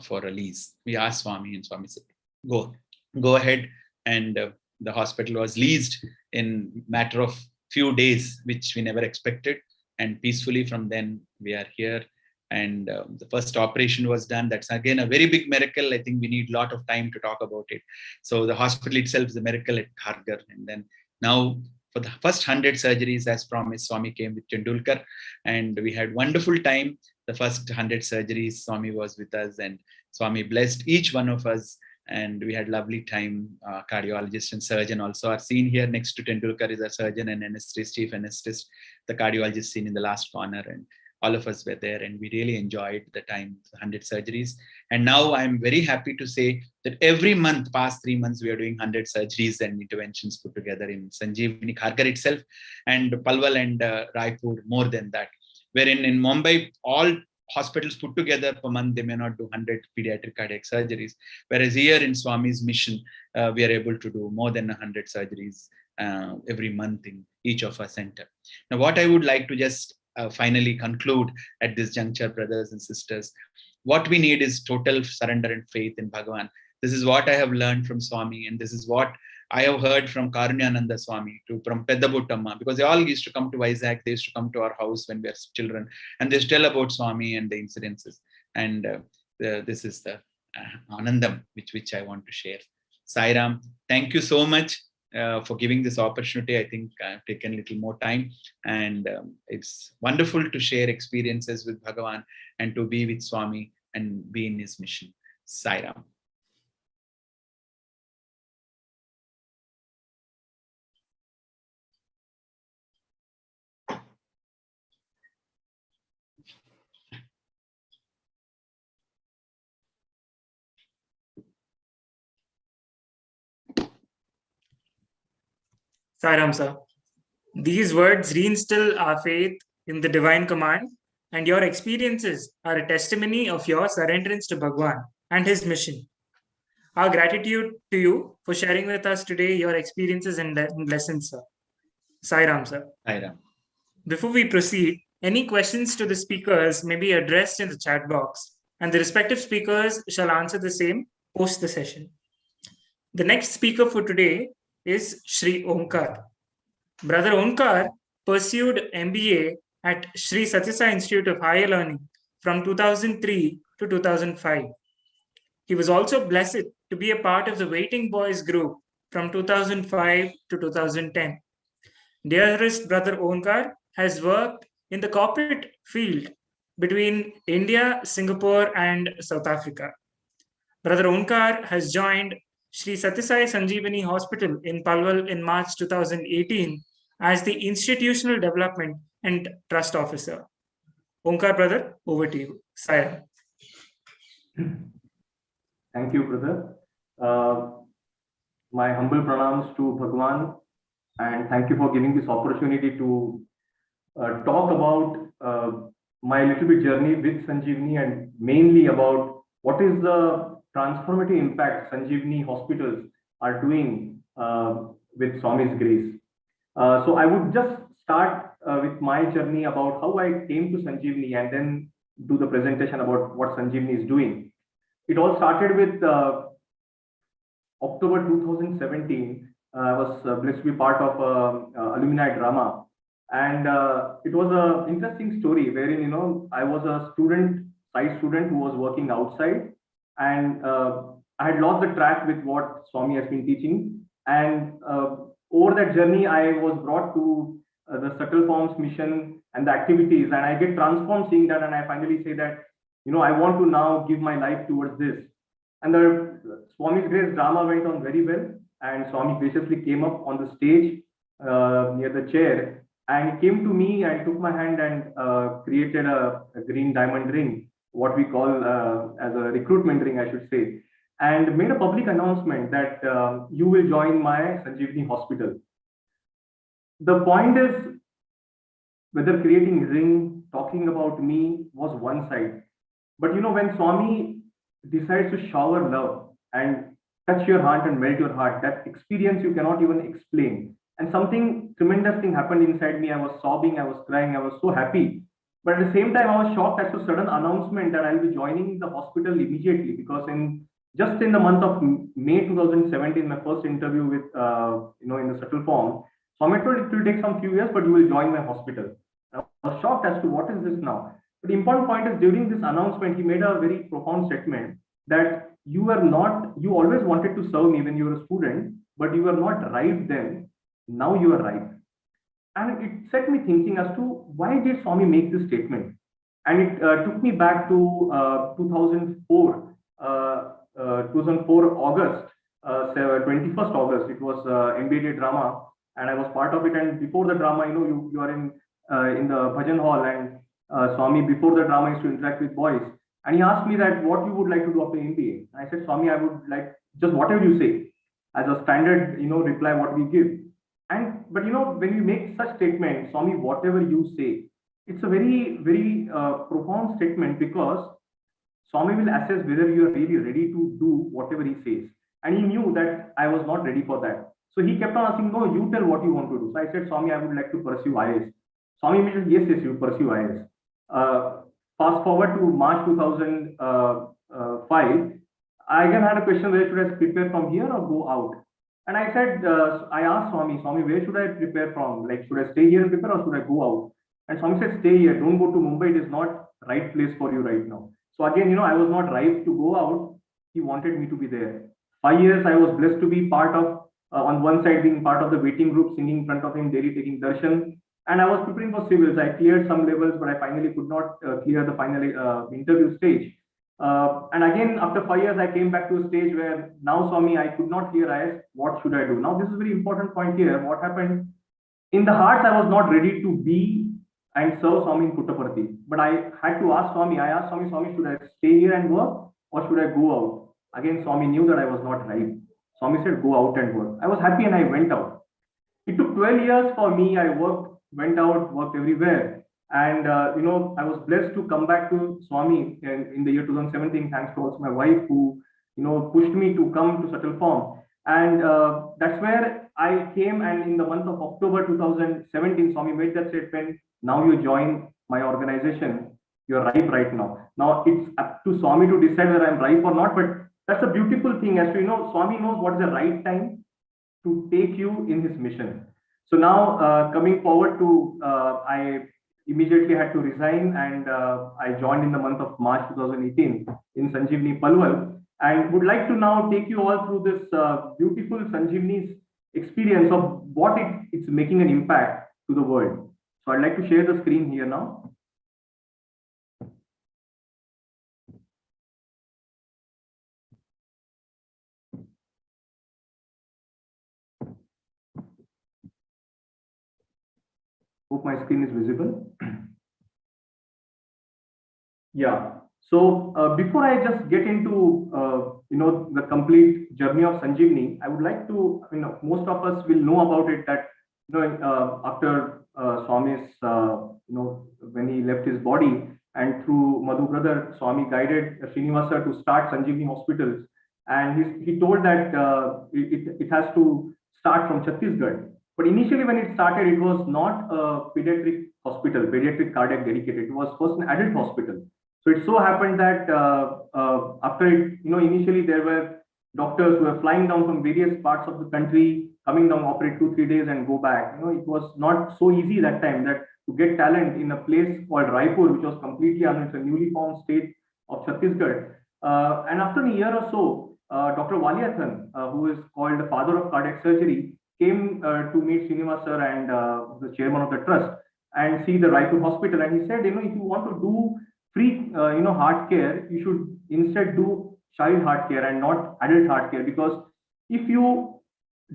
for a lease." We asked Swami, and Swami said, go ahead. And the hospital was leased in matter of few days, which we never expected. And peacefully from then we are here. And the first operation was done. That's again a very big miracle. I think we need a lot of time to talk about it. So the hospital itself is a miracle at Kharghar. And then now for the first 100 surgeries, as promised, Swami came with Tendulkar, and we had wonderful time. The first 100 surgeries, Swami was with us, and Swami blessed each one of us. And we had lovely time. Cardiologist and surgeon also are seen here. Next to Tendulkar is a surgeon and anesthetist, chief anesthetist. The cardiologist seen in the last corner, and all of us were there, and we really enjoyed the time, 100 surgeries. And now I'm very happy to say that every month, past 3 months, we are doing 100 surgeries and interventions put together in Sanjeevani, Kharghar itself, and Palwal and Raipur, more than that. Wherein in Mumbai, all hospitals put together per month, they may not do 100 pediatric cardiac surgeries. Whereas here in Swami's mission, we are able to do more than 100 surgeries every month in each of our center. Now, what I would like to just finally conclude at this juncture, brothers and sisters, what we need is total surrender and faith in Bhagavan. This is what I have learned from Swami, and this is what I have heard from Karunyananda Swami, from Peddabuttamma, because they all used to come to Vizag. They used to come to our house when we were children, and they tell about Swami and the incidences. And this is the Anandam which I want to share. Sai Ram, thank you so much for giving this opportunity. I think I've taken a little more time, and it's wonderful to share experiences with Bhagavan and to be with Swami and be in his mission. Sai Ram. Sairam sir, these words reinstill our faith in the divine command, and your experiences are a testimony of your surrenderance to Bhagwan and his mission. Our gratitude to you for sharing with us today your experiences and lessons, sir. Sairam sir. Sairam. Before we proceed, any questions to the speakers may be addressed in the chat box, and the respective speakers shall answer the same post the session. The next speaker for today is Shri Onkar. Brother Onkar pursued MBA at Sri Satyasai Institute of Higher Learning from 2003 to 2005. He was also blessed to be a part of the Waiting Boys group from 2005 to 2010. Dearest Brother Onkar has worked in the corporate field between India, Singapore, and South Africa. Brother Onkar has joined Sri Satyasai Sanjeevani Hospital in Palwal in March 2018 as the Institutional Development and Trust Officer. Onkar, brother, over to you. Sai. Thank you, brother. My humble pranams to Bhagwan, and thank you for giving this opportunity to talk about my little bit journey with Sanjeevani, and mainly about what is the transformative impact Sanjeevani hospitals are doing with Swami's grace. So I would just start with my journey about how I came to Sanjeevani, and then do the presentation about what Sanjeevani is doing. It all started with October 2017. I was blessed to be part of alumni drama, and it was an interesting story wherein I was a science student who was working outside, and I had lost the track with what Swami has been teaching, and over that journey I was brought to the subtle forms mission and the activities, and I get transformed seeing that, and I finally say that I want to now give my life towards this. And the Swami's grace drama went on very well, and Swami graciously came up on the stage near the chair, and he came to me and took my hand and created a green diamond ring, what we call as a recruitment ring, I should say, and made a public announcement that you will join my Sanjeevani hospital. The point is, whether creating ring, talking about me was one side. But when Swami decides to shower love and touch your heart and melt your heart, that experience you cannot even explain. And something tremendous thing happened inside me. I was sobbing, I was crying, I was so happy. But at the same time, I was shocked as to sudden announcement that I'll be joining the hospital immediately, because just in the month of May 2017, my first interview with in the subtle form, Swami told it will take some few years, but you will join my hospital. I was shocked as to what is this now. But the important point is, during this announcement, he made a very profound statement that you always wanted to serve me when you were a student, but you were not ripe then. Now you are ripe. And it set me thinking as to why did Swami make this statement? And it took me back to 2004 August, 21st August. It was MBA drama, and I was part of it. And before the drama, you are in the bhajan hall, and Swami, before the drama, used to interact with boys, and he asked me that what you would like to do after MBA. And I said, Swami, I would like just whatever you say, as a standard reply what we give. But when you make such statement, Swami, whatever you say, it's a very, very profound statement, because Swami will assess whether you are really ready to do whatever he says. And he knew that I was not ready for that. So he kept on asking, no, you tell what you want to do. So I said, Swami, I would like to pursue IAS. Swami said, yes, you pursue IAS. Fast forward to March 2005, I again had a question, where should I prepare from here or go out? And I said, I asked Swami, where should I prepare from? Like, should I stay here and prepare, or should I go out? And Swami said, stay here, don't go to Mumbai, it is not right place for you right now. So again, I was not right to go out. He wanted me to be there. 5 years, I was blessed to be part of, on one side, being part of the waiting group, singing in front of him daily, taking darshan. And I was preparing for civils. I cleared some levels, but I finally could not clear the final interview stage. And again, after 5 years, I came back to a stage where now, Swami, I could not clear IAS. What should I do? Now, this is a very important point here. What happened? In the heart, I was not ready to be and serve Swami in Puttaparthi. But I had to ask Swami. I asked Swami, should I stay here and work, or should I go out? Again, Swami knew that I was not right. Swami said, go out and work. I was happy and I went out. It took 12 years for me. I went out, worked everywhere. And, I was blessed to come back to Swami in the year 2017, thanks to also my wife, who, pushed me to come to subtle form. And that's where I came, and in the month of October 2017, Swami made that statement, now you join my organization, you're ripe right now. Now it's up to Swami to decide whether I'm ripe or not, but that's a beautiful thing. As we know, Swami knows what is the right time to take you in his mission. So now coming forward to, I immediately had to resign, and I joined in the month of March 2018 in Sanjeevani Palwal, and would like to now take you all through this beautiful Sanjeevani's experience of what it's making an impact to the world. So I'd like to share the screen here now. Hope my screen is visible. Yeah. So before I just get into the complete journey of Sanjeevani, I would like to, most of us will know about it that after Swami's when he left his body, and through Madhu brother, Swami guided Srinivas to start Sanjeevani hospitals, and he told that it has to start from Chhattisgarh. But initially when it started, it was not a pediatric hospital, pediatric cardiac dedicated. It was first an adult hospital. So it so happened that after it, initially there were doctors who were flying down from various parts of the country, coming down, operate 2-3 days and go back. It was not so easy that time that to get talent in a place called Raipur, which was completely it's a newly formed state of Chhattisgarh. And after a year or so, Dr. Waliathan, who is called the father of cardiac surgery, came to meet Srinivas sir and the chairman of the trust and see the Raipur hospital. And he said, if you want to do free, heart care, you should instead do child heart care and not adult heart care, because if you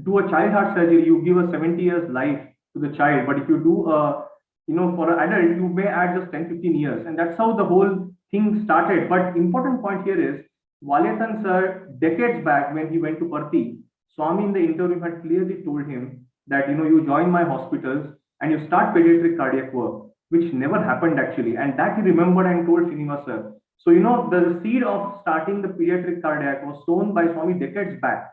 do a child heart surgery, you give a 70 years life to the child. But if you do, for an adult, you may add just 10-15 years. And that's how the whole thing started. But important point here is, Waliathan sir, decades back when he went to Parthi, Swami in the interview had clearly told him that, you join my hospitals and you start pediatric cardiac work, which never happened actually. And that he remembered and told Srinivas sir. So, the seed of starting the pediatric cardiac was sown by Swami decades back.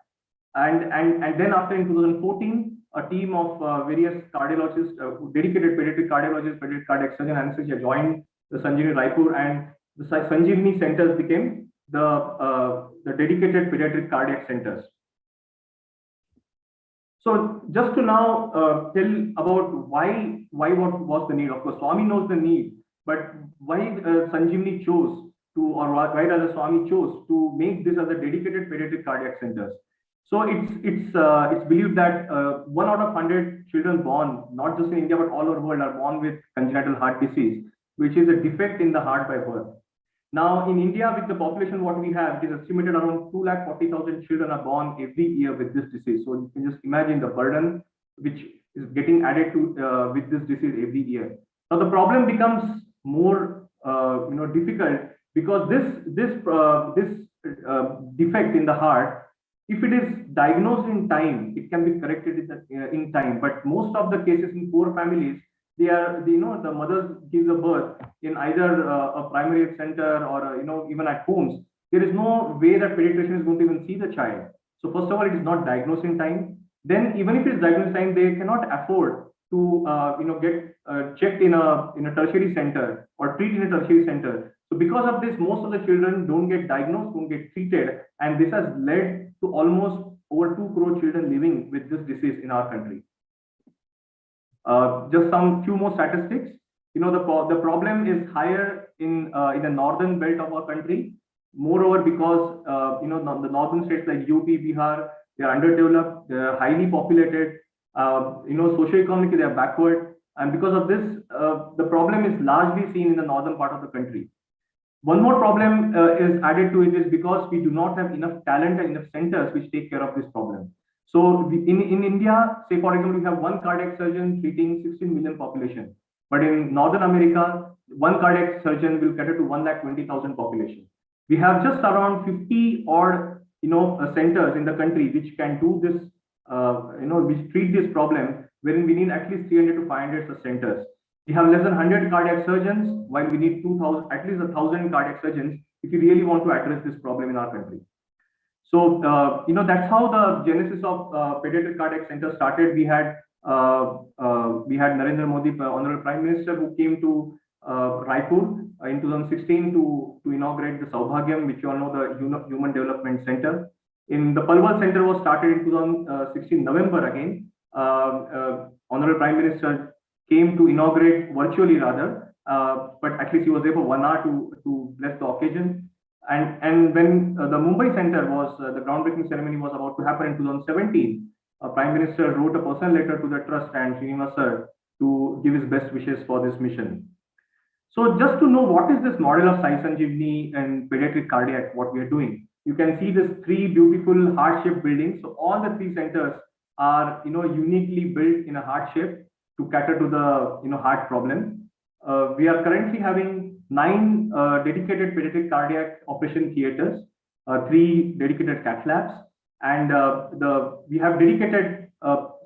And then after in 2014, a team of various cardiologists, dedicated pediatric cardiologists, pediatric cardiac surgeon, anesthesia joined the Sanjeevani Raipur, and the Sanjeevani centers became the dedicated pediatric cardiac centers. So just to now tell about what was the need. Of course, Swami knows the need, but why Sanjeevani chose to, or why rather Swami chose to make this as a dedicated pediatric cardiac centers. So it's believed that 1 out of 100 children born, not just in India but all over the world, are born with congenital heart disease, which is a defect in the heart by birth. Now, in India, with the population what we have, it is estimated around 240,000 children are born every year with this disease. So you can just imagine the burden which is getting added to with this disease every year. Now, the problem becomes more difficult, because this defect in the heart, if it is diagnosed in time, it can be corrected in time. But most of the cases in poor families, the mothers give the birth in either a primary health center or even at homes. There is no way that pediatrician is going to even see the child. So first of all, it is not diagnosed in time. Then even if it is diagnosed in time, they cannot afford to get checked in a tertiary center or treat in a tertiary center. So because of this, most of the children don't get diagnosed, don't get treated, and this has led to almost over 2 crore children living with this disease in our country. Just some few more statistics. The problem is higher in the northern belt of our country. Moreover, because the northern states like UP, Bihar, they are underdeveloped, they are highly populated. Socioeconomically they are backward, and because of this, the problem is largely seen in the northern part of the country. One more problem is added to it is because we do not have enough talent and enough centers which take care of this problem. So in India, say for example, we have one cardiac surgeon treating 16 million population. But in Northern America, one cardiac surgeon will cater to 120,000 population. We have just around 50 odd centers in the country which can do this, which treat this problem, wherein we need at least 300 to 500 centers. We have less than 100 cardiac surgeons, while we need 2,000, at least 1,000 cardiac surgeons if we really want to address this problem in our country. So, that's how the genesis of Pediatric Cardiac Center started. We had Narendra Modi, Honorable Prime Minister, who came to Raipur in 2016 to inaugurate the Saubhagyam, which you all know, the Human Development Center. In the Palwal Center was started in 2016 November again. Honorable Prime Minister came to inaugurate virtually rather, but at least he was there for 1 hour to bless the occasion. And when the Mumbai Center was, the groundbreaking ceremony was about to happen in 2017, Prime Minister wrote a personal letter to the trust and Srinivas sir to give his best wishes for this mission. So just to know what is this model of Sai Sanjeevani and pediatric cardiac, what we are doing, you can see these 3 beautiful heart-shaped buildings. So all the 3 centers are uniquely built in a heart shape to cater to the heart problem. We are currently having 9 dedicated pediatric cardiac operation theaters, 3 dedicated cath labs, and we have dedicated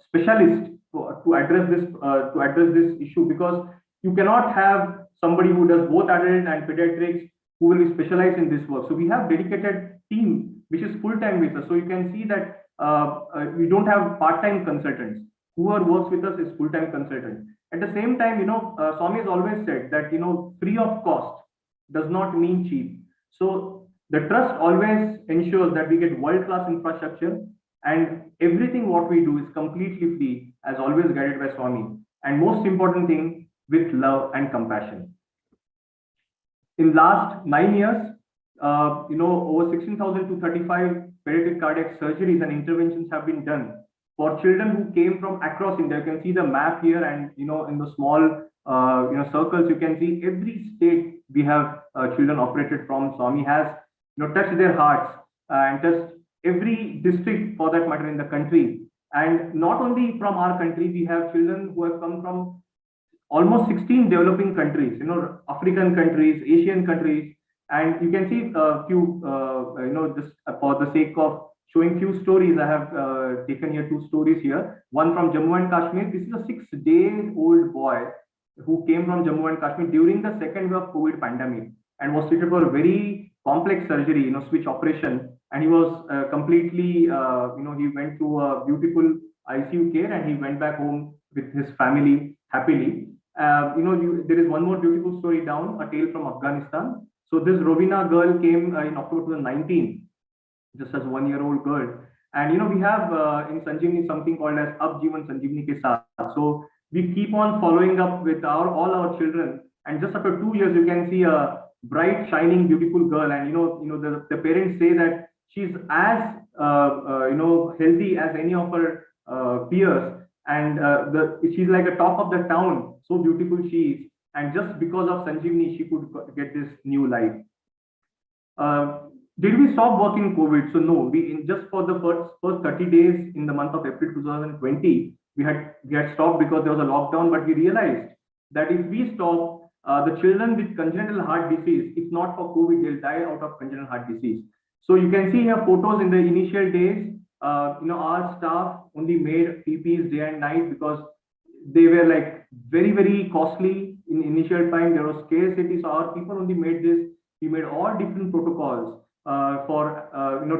specialists to address this issue, because you cannot have somebody who does both adult and pediatrics who will be specialized in this work. So we have dedicated team which is full-time with us. So you can see that we don't have part-time consultants. Whoever works with us is full-time consultant. At the same time, Swami has always said that free of cost does not mean cheap. So the trust always ensures that we get world-class infrastructure, and everything what we do is completely free, as always guided by Swami. And most important thing, with love and compassion. In last 9 years, over 16,235 pediatric cardiac surgeries and interventions have been done for children who came from across India. You can see the map here, and in the small circles, you can see every state we have children operated from. Swami has touched their hearts and touched every district for that matter in the country. And not only from our country, we have children who have come from almost 16 developing countries, African countries, Asian countries, and you can see a few, just for the sake of showing few stories, I have taken here 2 stories here. One from Jammu and Kashmir. This is a 6-day-old boy who came from Jammu and Kashmir during the second wave of COVID pandemic and was treated for a very complex surgery, switch operation, and he was completely, he went through a beautiful ICU care and he went back home with his family happily. There is one more beautiful story down, a tale from Afghanistan. So this Rovina girl came in October 2019, just as 1-year-old girl. And we have in Sanjeevani something called as Ab Jeevan Sanjeevani Ke Saath. So we keep on following up with all our children. And just after 2 years, you can see a bright, shining, beautiful girl. And the parents say that she's as healthy as any of her peers. And she's like a top of the town. So beautiful she is. And just because of Sanjeevani, she could get this new life. Did we stop working COVID? So no, we just for the first 30 days in the month of April 2020, we had stopped because there was a lockdown. But we realized that if we stop, the children with congenital heart disease, if not for COVID, they'll die out of congenital heart disease. So you can see here photos in the initial days. Our staff only made PPs day and night because they were like very, very costly in initial time. There was scarcity, so our people only made this. We made all different protocols for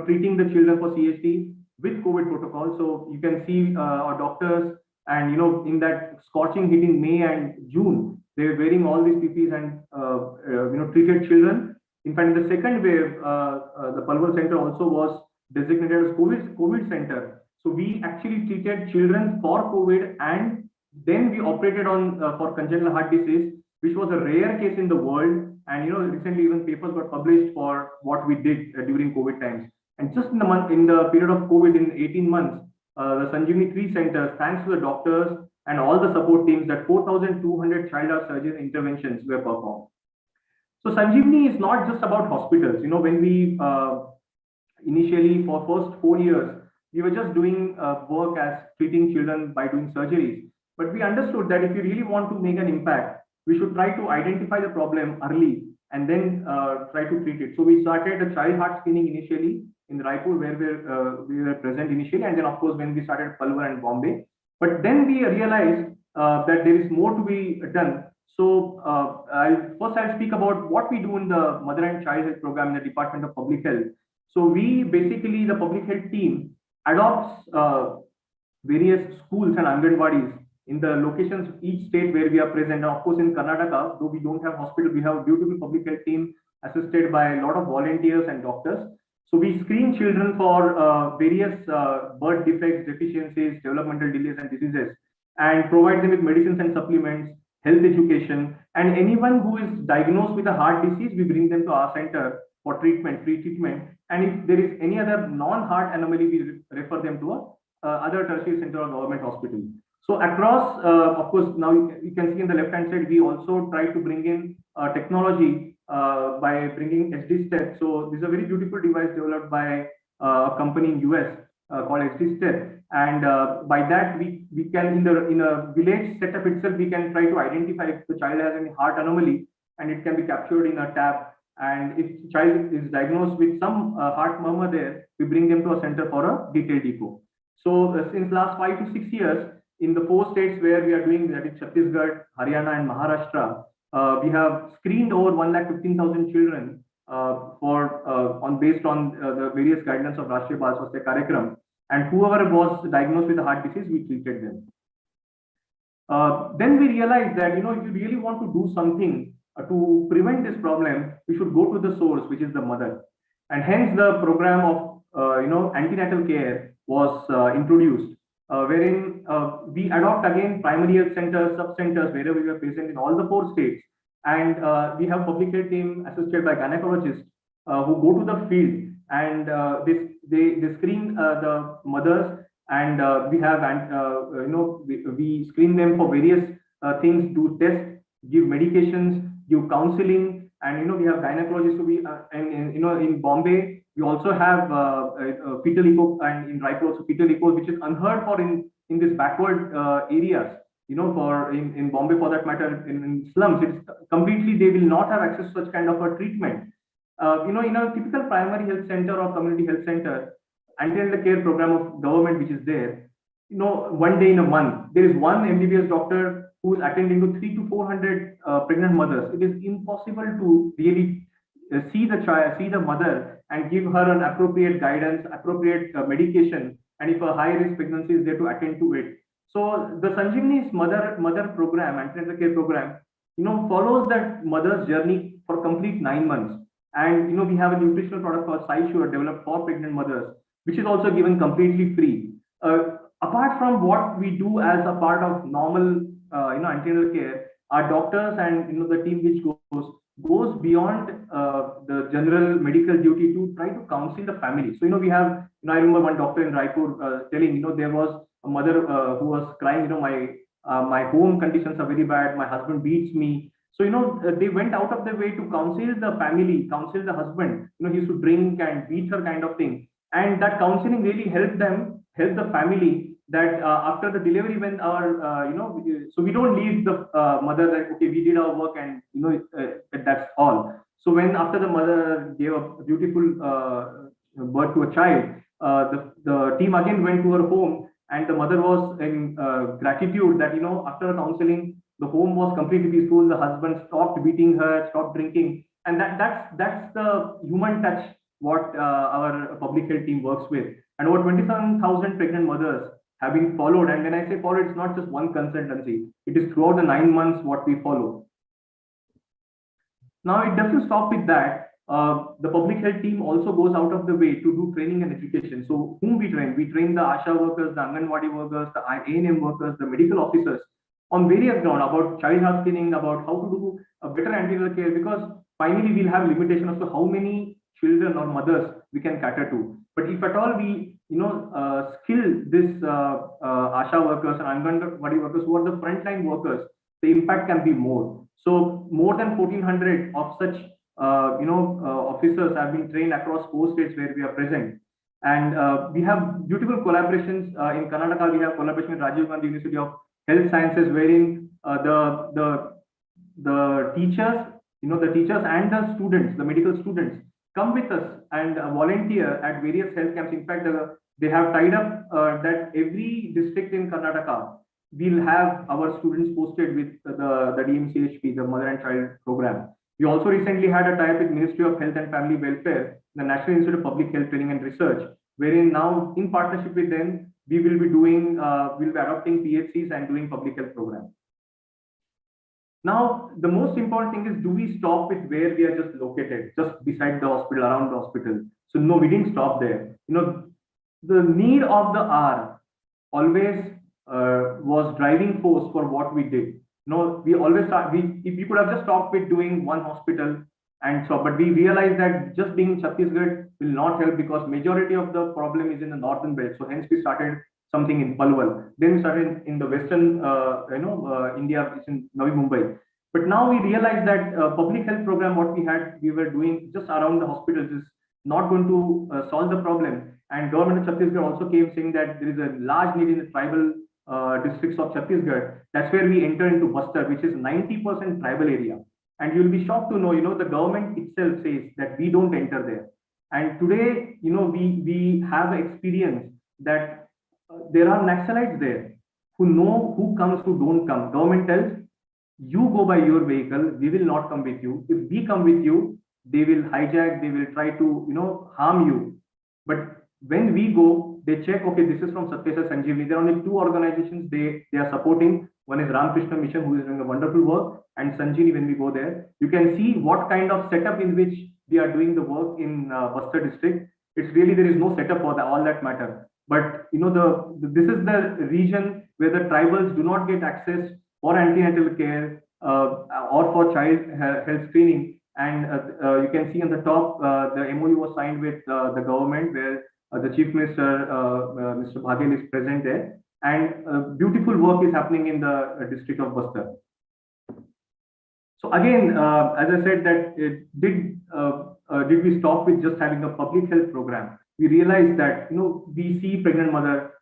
treating the children for CHD with COVID protocol. So you can see our doctors, and in that scorching heat in May and June, they were wearing all these PPs and treated children. In fact, in the second wave, the Palwal Center also was designated as COVID center. So we actually treated children for COVID, and then we operated on for congenital heart disease, which was a rare case in the world. And recently even papers got published for what we did during COVID times. And just in the period of COVID, in 18 months, the Sanjeevani 3 centers, thanks to the doctors and all the support teams, that 4,200 child heart surgery interventions were performed. So Sanjeevani is not just about hospitals. When we initially for first 4 years, we were just doing work as treating children by doing surgeries. But we understood that if you really want to make an impact, we should try to identify the problem early and then try to treat it. So we started a child heart screening initially in Raipur, where we were present initially, and then of course when we started Palwal and Bombay. But then we realized that there is more to be done. So I'll speak about what we do in the Mother and Child Health Program in the Department of Public Health. So we basically, the public health team adopts various schools and Anganwadis in the locations, each state where we are present. And of course, in Karnataka, though we don't have hospital, we have a beautiful public health team assisted by a lot of volunteers and doctors. So we screen children for various birth defects, deficiencies, developmental delays and diseases, and provide them with medicines and supplements, health education. And anyone who is diagnosed with a heart disease, we bring them to our center for treatment, free treatment. And if there is any other non-heart anomaly, we refer them to a other tertiary center or government hospital. So across, of course, now you can see in the left-hand side, we also try to bring in technology by bringing HD-Step. So this is a very beautiful device developed by a company in US called HD-Step. And by that, we can, in a village setup itself, we can try to identify if the child has any heart anomaly, and it can be captured in a tab. And if the child is diagnosed with some heart murmur there, we bring them to a center for a detailed echo. So since last 5 to 6 years, in the 4 states where we are doing, that is Chhattisgarh, Haryana, and Maharashtra, we have screened over 1,15,000 children based on the various guidelines of Rashtriya Bal Swasthya Karyakram. And whoever was diagnosed with a heart disease, we treated them. Then we realized that, if you really want to do something to prevent this problem, we should go to the source, which is the mother. And hence the program of antenatal care was introduced, wherein we adopt again primary health centers, sub-centers, wherever we are present in all the 4 states. And we have public health team assisted by gynecologists who go to the field, and they screen the mothers, and we have, we screen them for various things, do tests, give medications, give counseling, and we have gynecologists. So in Bombay, we also have fetal echo, and in Raipur also fetal echo, which is unheard for in this backward areas. For in Bombay, for that matter, in slums, it's completely, they will not have access to such kind of a treatment. In a typical primary health center or community health center, antenatal care program of government, which is there, one day in a month, there is one MBBS doctor who is attending to 300 to 400 pregnant mothers. It is impossible to really see the child, see the mother, and give her an appropriate guidance, appropriate medication, and if a high-risk pregnancy is there, to attend to it. So the Sanjeevani's mother program, antenatal care program, follows that mother's journey for complete 9 months. And we have a nutritional product called SciSure developed for pregnant mothers, which is also given completely free. Apart from what we do as a part of normal antenatal care, our doctors and the team which goes beyond the general medical duty to try to counsel the family. So we have, I remember one doctor in Raipur telling, there was a mother who was crying, my home conditions are very bad, my husband beats me. So they went out of their way to counsel the family, counsel the husband. He used to drink and beat her, kind of thing. And that counseling really helped the family, that after the delivery, when our so we don't leave the mother that, okay, we did our work and that's all. So when after the mother gave a beautiful birth to a child, the team again went to her home, and the mother was in gratitude that after counseling, the home was completely peaceful. The husband stopped beating her, stopped drinking, and that's the human touch what our public health team works with. And over 27,000 pregnant mothers have been followed. And when I say followed, it's not just one consultancy. It is throughout the 9 months what we follow. Now, it doesn't stop with that. The public health team also goes out of the way to do training and education. So whom we train? We train the ASHA workers, the Anganwadi workers, the ANM workers, the medical officers on various grounds about child heart screening, about how to do a better antenatal care, because finally we'll have limitation as to how many children or mothers we can cater to. But if at all we skill this ASHA workers and Anganwadi workers who are the frontline workers, the impact can be more. So more than 1,400 of such officers have been trained across 4 states where we are present. And we have beautiful collaborations. In Karnataka, we have collaboration with Rajiv Gandhi University of Health Sciences, wherein the teachers, the teachers and the students, the medical students, come with us and volunteer at various health camps. In fact, they have tied up that every district in Karnataka will have our students posted with the DMCHP, the Mother and Child Program, We also recently had a tie-up with Ministry of Health and Family Welfare, the National Institute of Public Health Training and Research, wherein now in partnership with them, we will be doing, we'll be adopting PHCs and doing public health programs. Now, the most important thing is, do we stop with where we are just located, just beside the hospital, around the hospital? So no, we didn't stop there. The need of the hour always was driving force for what we did. We always if we could have just stopped with doing one hospital, and so, but we realized that just being in Chhattisgarh will not help, because majority of the problem is in the northern belt. So hence we started something in Palwal. Then we started in the western, India, it's in Navi Mumbai. But now we realize that public health program, what we were doing just around the hospitals, is not going to solve the problem. And government of Chhattisgarh also came saying that there is a large need in the tribal districts of Chhattisgarh. That's where we enter into Bastar, which is 90% tribal area. And you'll be shocked to know, the government itself says that we don't enter there. And today, we have experience that there are Naxalites there who know who comes, who don't come. Government tells, you go by your vehicle, we will not come with you. If we come with you, they will hijack, they will try to, harm you. But when we go, they check, okay, this is from Satyasai Sanjeevani. There are only two organizations they are supporting. One is Ramakrishna Mission, who is doing a wonderful work, and Sanjeevani. When we go there, you can see what kind of setup in which we are doing the work in Bastar district. It's really, there is no setup for all that matter. But this is the region where the tribals do not get access for antenatal care or for child health screening. And you can see on the top, the MOU was signed with the government, where the Chief Minister, Mr. Baghel, is present there. And beautiful work is happening in the district of Bastar. So again, as I said, that did we stop with just having a public health program? We realized that, we see pregnant mother,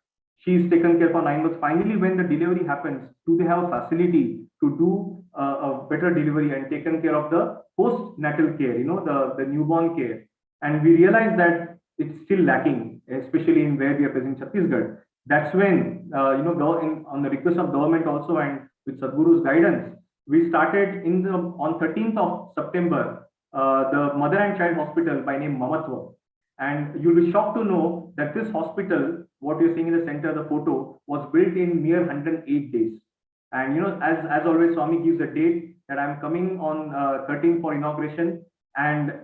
she is taken care for 9 months. Finally, when the delivery happens, do they have a facility to do a better delivery and taken care of the postnatal care, the newborn care? And we realized that it's still lacking, especially in where we are present in Chhattisgarh. That's when, on the request of government also, and with Sadhguru's guidance, we started on 13th of September, the Mother and Child Hospital by name Mamatwa. And you'll be shocked to know that this hospital, what you're seeing in the center of the photo, was built in mere 108 days. And as always, Swami gives a date that I'm coming on 13th for inauguration, and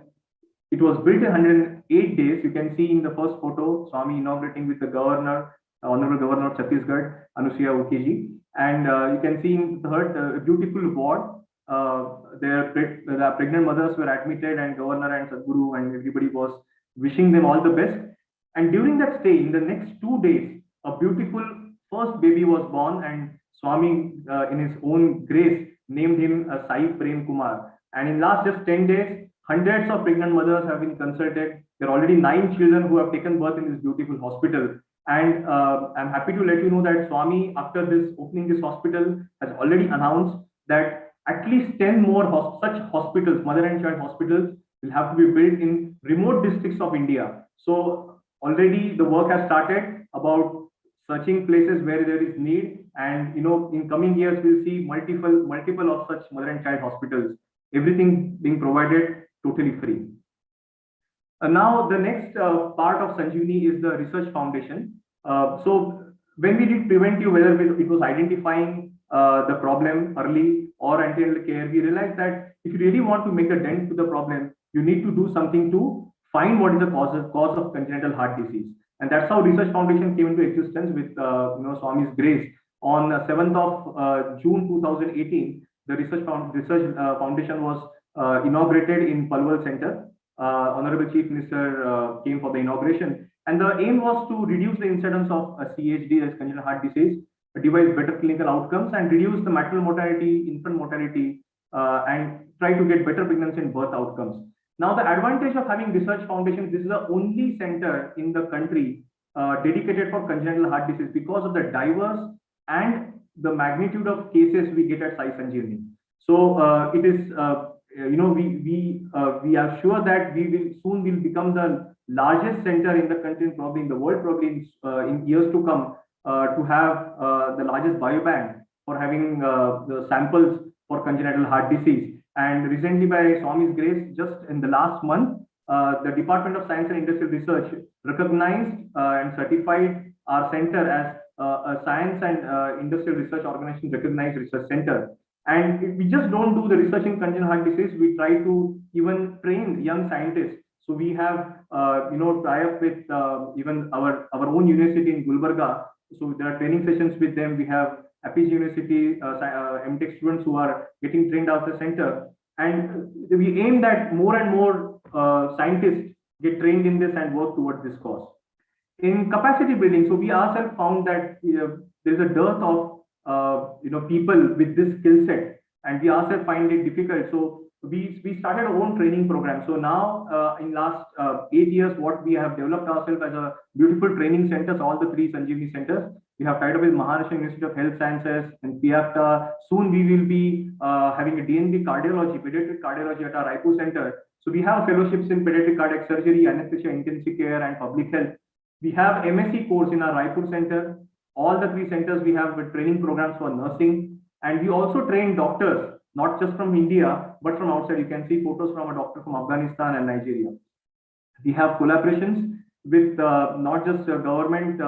it was built in 108 days. You can see in the first photo, Swami inaugurating with the governor, Honorable Governor of Chhattisgarh, Anusuya Ukeji. And you can see in the third, beautiful ward. The pregnant mothers were admitted, and Governor and Sadhguru and everybody was wishing them all the best. And during that stay, in the next 2 days, a beautiful first baby was born, and Swami, in his own grace, named him Sai Prem Kumar. And in last just 10 days, hundreds of pregnant mothers have been consulted. There are already 9 children who have taken birth in this beautiful hospital. And I'm happy to let you know that Swami, after this opening this hospital, has already announced that at least 10 more such hospitals, mother and child hospitals, will have to be built in remote districts of India. So already the work has started about searching places where there is need, and in coming years we'll see multiple of such mother and child hospitals, everything being provided totally free. Now the next part of Sanjeevani is the research foundation. So when we did preventive, whether it was identifying the problem early or antenatal care, we realized that if you really want to make a dent to the problem, you need to do something to find what is the cause of congenital heart disease. And that's how Research Foundation came into existence with Swami's grace. On 7th of June 2018, the Research Foundation was inaugurated in Palwal Center. Honorable Chief Minister came for the inauguration. And the aim was to reduce the incidence of CHD, as congenital heart disease, devise better clinical outcomes, and reduce the maternal mortality, infant mortality, and try to get better pregnancy and birth outcomes. Now, the advantage of having Research Foundation, this is the only center in the country dedicated for congenital heart disease, because of the diverse and the magnitude of cases we get at Sai Sanjeevani. So it is, we are sure that we will become the largest center in the country, probably in the world, probably in years to come, to have the largest biobank for having the samples for congenital heart disease. And recently, by Swami's grace, just in the last month, the Department of Science and Industrial Research recognized and certified our center as a Science and Industrial Research Organization recognized research center. And we just don't do the research in congenital heart disease. We try to even train young scientists. So we have, tie up with even our own university in Gulbarga. So there are training sessions with them. We have Apis University MTech students who are getting trained out the center. And we aim that more and more scientists get trained in this and work towards this cause. In capacity building, so we ourselves found that there's a dearth of people with this skill set, and we ourselves find it difficult. So we started our own training program. So now in last 8 years, what we have developed ourselves as a beautiful training centers, all the 3 Sanjeevani centers. We have tied up with Maharashtra Institute of Health Sciences and PIAFTA. Soon we will be having a DNB cardiology, pediatric cardiology at our Raipur center. So we have fellowships in pediatric cardiac surgery, anesthesia, intensive care, and public health. We have MSc course in our Raipur center. All the 3 centers we have training programs for nursing, and we also train doctors, not just from India, but from outside. You can see photos from a doctor from Afghanistan and Nigeria. We have collaborations with not just government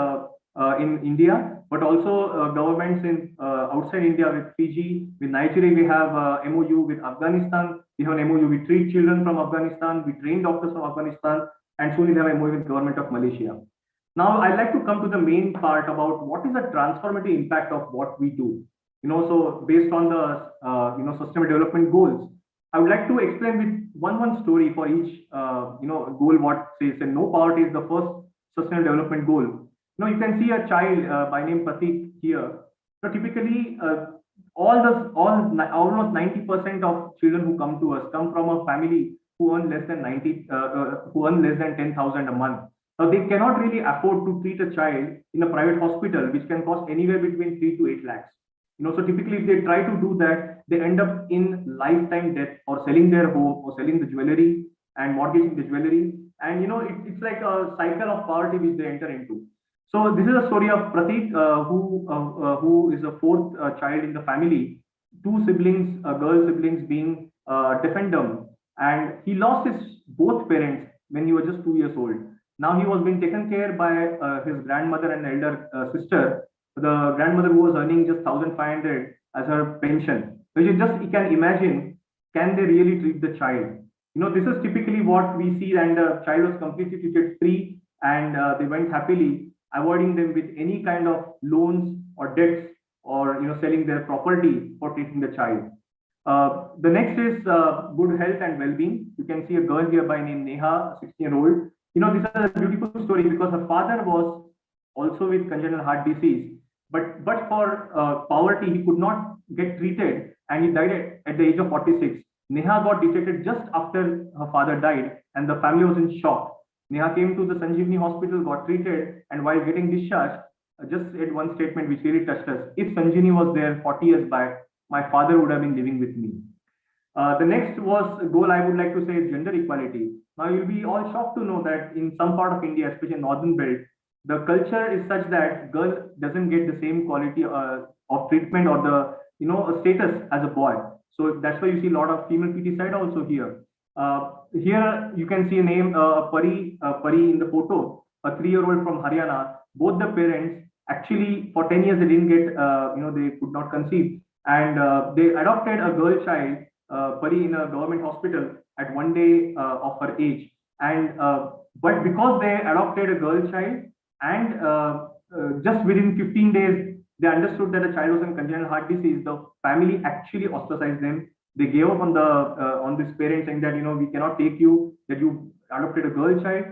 in India, but also governments in outside India with Fiji, with Nigeria. We have MOU with Afghanistan. We have an MOU. We treat children from Afghanistan. We train doctors from Afghanistan, and soon we have an MOU with government of Malaysia. Now, I'd like to come to the main part about what is the transformative impact of what we do. So based on the sustainable development goals, I would like to explain with one story for each goal. What says, and no poverty is the first sustainable development goal. You can see a child by name Pratik here. So typically, almost 90% of children who come to us come from a family who earn less than 10,000 a month. Now, they cannot really afford to treat a child in a private hospital, which can cost anywhere between 3 to 8 lakhs. So typically, if they try to do that, they end up in lifetime debt or selling their home or selling the jewelry and mortgaging the jewelry. And it's like a cycle of poverty which they enter into. So this is a story of Pratik, who is a 4th child in the family. 2 siblings, girl siblings, being deaf and dumb, and he lost his both parents when he was just 2 years old. Now he was being taken care by his grandmother and elder sister. The grandmother who was earning just 1,500 as her pension. So you can imagine, can they really treat the child? This is typically what we see, and the child was completely treated free, and they went happily, avoiding them with any kind of loans or debts or selling their property for treating the child. The next is good health and well-being. You can see a girl here by name Neha, 16-year-old. This is a beautiful story because her father was also with congenital heart disease, but for poverty, he could not get treated, and he died at the age of 46. Neha got detected just after her father died, and the family was in shock. Neha came to the Sanjeevani hospital, got treated, and while getting discharged, just said one statement which really touched us. If Sanjeevani was there 40 years back, my father would have been living with me. The next goal I would like to say is gender equality. Now, you'll be all shocked to know that in some part of India, especially northern belt, the culture is such that girl doesn't get the same quality of treatment or the status as a boy. So that's why you see a lot of female PT side also here. Here you can see a name Pari in the photo, a 3-year-old from Haryana. Both the parents actually for 10 years they didn't get they could not conceive, and they adopted a girl child, Pari, in a government hospital at 1 day of her age. And but because they adopted a girl child, and just within 15 days they understood that the child was in congenital heart disease, the family actually ostracized them. They gave up on this parent, saying that we cannot take you, that you adopted a girl child.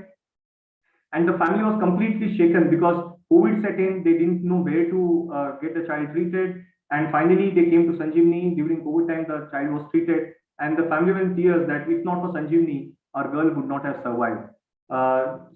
And the family was completely shaken because COVID set in. They didn't know where to get the child treated, and finally they came to Sanjeevani. During COVID time, the child was treated, and the family was in tears that if not for Sanjeevani, our girl would not have survived.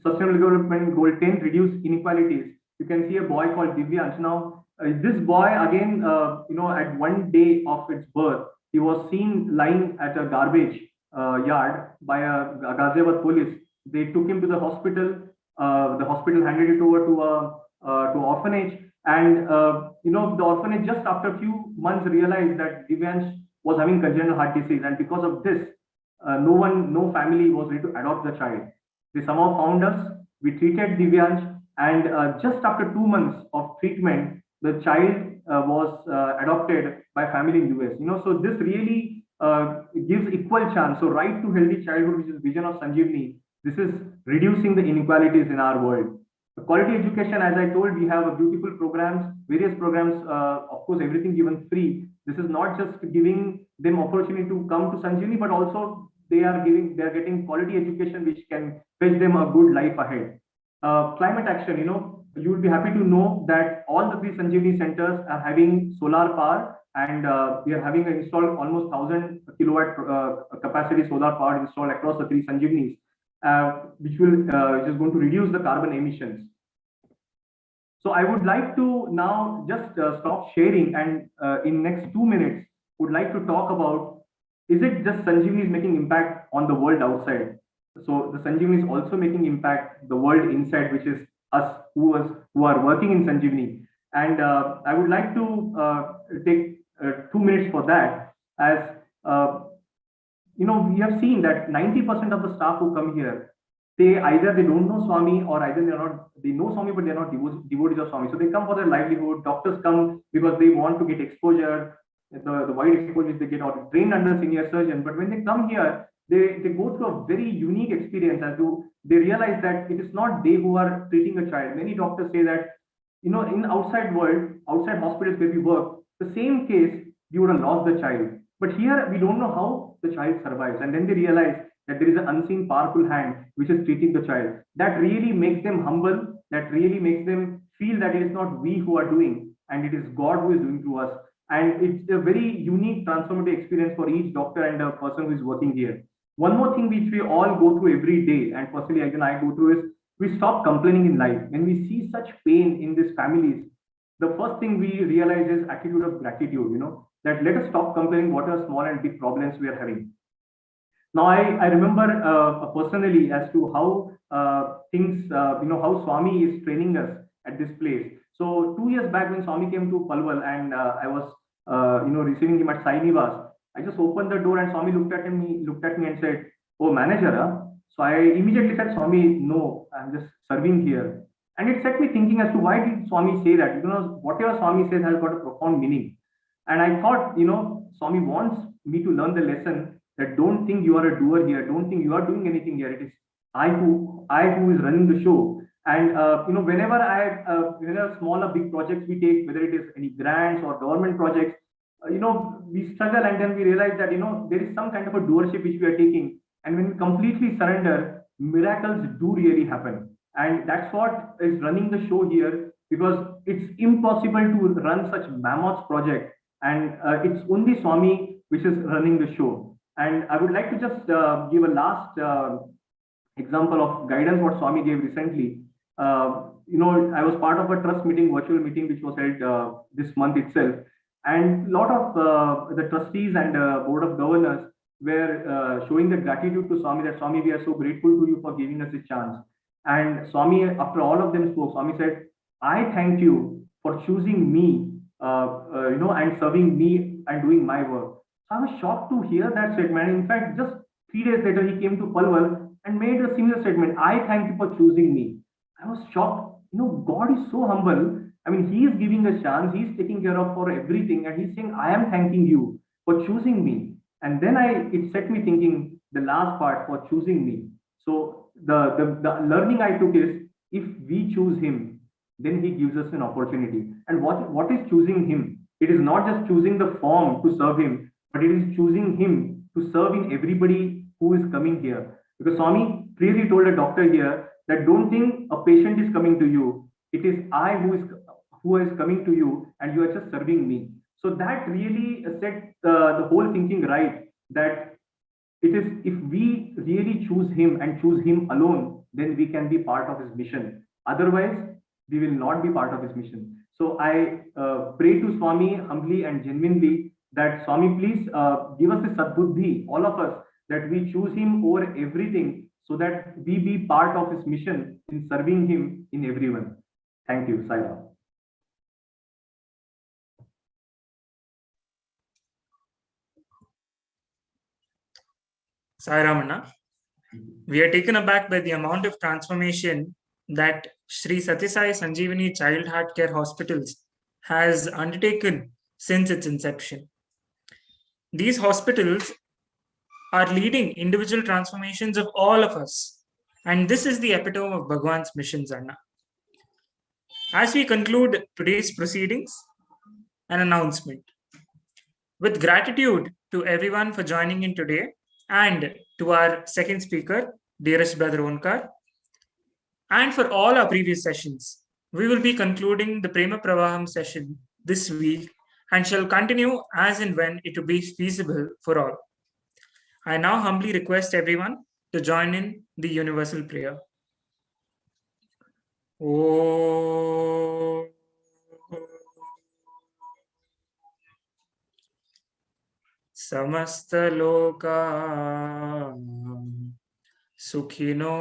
Sustainable Development Goal 10, reduce inequalities. You can see a boy called Divyansh. Now, this boy again, at 1 day of its birth, he was seen lying at a garbage yard by a Ghaziabad police. They took him to the hospital. The hospital handed it over to orphanage, and the orphanage just after a few months realized that Divyansh was having congenital heart disease, and because of this, no family was ready to adopt the child. They somehow found us. We treated Divyansh, and just after 2 months of treatment, the child was adopted by family in US. So this really gives equal chance. So right to healthy childhood, which is vision of Sanjeevani, this is reducing the inequalities in our world. The quality education, as I told, we have a beautiful programs, various programs, of course, everything given free. This is not just giving them opportunity to come to Sanjeevani, but also they are getting quality education which can fetch them a good life ahead. Climate action, you will be happy to know that all the three Sanjeevani centers are having solar power, and we are having installed almost 1,000 kilowatt capacity solar power installed across the three Sanjeevanis, which is going to reduce the carbon emissions. So I would like to now just stop sharing, and in next 2 minutes would like to talk about, is it just Sanjeevani is making impact on the world outside? So the Sanjeevani is also making impact the world inside, which is us who are working in Sanjeevani. And I would like to take 2 minutes for that, as we have seen that 90% of the staff who come here, they don't know Swami, or either they know Swami but they're not devotees of Swami. So they come for their livelihood. Doctors come because they want to get exposure, the wide exposure they get, or trained under senior surgeon. But when they come here, they go through a very unique experience, as they realize that it is not they who are treating a child. Many doctors say that, in outside world, outside hospitals where we work, the same case, we would have lost the child. But here, we don't know how the child survives. And then they realize that there is an unseen powerful hand which is treating the child. That really makes them humble. That really makes them feel that it is not we who are doing, and it is God who is doing to us. And it's a very unique transformative experience for each doctor and a person who is working here. One more thing which we all go through every day, and personally again I go through, is we stop complaining in life. When we see such pain in these families, the first thing we realize is attitude of gratitude, that let us stop complaining what are small and big problems we are having. Now, I remember personally as to how how Swami is training us at this place. So 2 years back when Swami came to Palwal, and I was, receiving him at Srinivas, I just opened the door and Swami looked at me and said, "Oh, manager, huh?" So I immediately said, "Swami, no, I'm just serving here." And it set me thinking as to why did Swami say that? Whatever Swami says has got a profound meaning. And I thought, Swami wants me to learn the lesson that don't think you are a doer here, don't think you are doing anything here. It is I who is running the show. And whenever small or big projects we take, whether it is any grants or government projects, we struggle, and then we realize that there is some kind of a doership which we are taking, and when we completely surrender, miracles do really happen. And that's what is running the show here, because it's impossible to run such mammoth project, and it's only Swami which is running the show. And I would like to just give a last example of guidance what Swami gave recently. I was part of a trust meeting, virtual meeting, which was held this month itself. And a lot of the trustees and board of governors were showing the gratitude to Swami, that Swami, we are so grateful to you for giving us this chance. And Swami, after all of them spoke, Swami said, "I thank you for choosing me, and serving me and doing my work." So I was shocked to hear that statement. In fact, just 3 days later, he came to Palwal and made a similar statement. "I thank you for choosing me." I was shocked. God is so humble. I mean, he is giving a chance. He's taking care of for everything. And he's saying, "I am thanking you for choosing me." And then it set me thinking the last part, for choosing me. So the learning I took is, if we choose him, then he gives us an opportunity. And what is choosing him? It is not just choosing the form to serve him, but it is choosing him to serve in everybody who is coming here. Because Swami clearly told a doctor here that don't think a patient is coming to you. It is I who is coming to you, and you are just serving me. So that really set the whole thinking right, that it is, if we really choose him and choose him alone, then we can be part of his mission. Otherwise, we will not be part of his mission. So I pray to Swami humbly and genuinely that, Swami, please give us the sadbuddhi, all of us, that we choose him over everything, so that we be part of his mission in serving him in everyone. Thank you, Sai Ram. Sai Ramana. We are taken aback by the amount of transformation that Sri Satyasai Sanjeevani Child Heart Care Hospitals has undertaken since its inception. These hospitals are leading individual transformations of all of us. And this is the epitome of Bhagwan's mission, Anna. As we conclude today's proceedings, an announcement. With gratitude to everyone for joining in today and to our second speaker, dearest brother Onkar, and for all our previous sessions, we will be concluding the Prema Pravaham session this week and shall continue as and when it will be feasible for all. I now humbly request everyone to join in the universal prayer. Oh. समस्तलोका सुखिनो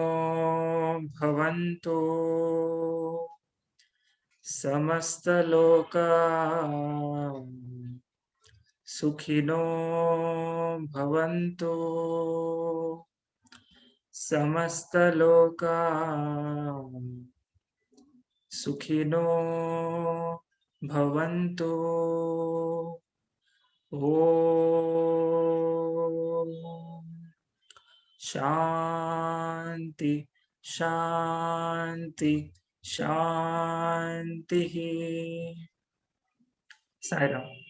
भवन्तु समस्तलोका सुखिनो भवन्तु समस्तलोका सुखिनो भवन्तु Om Shanti Shanti Shanti Sai Ram.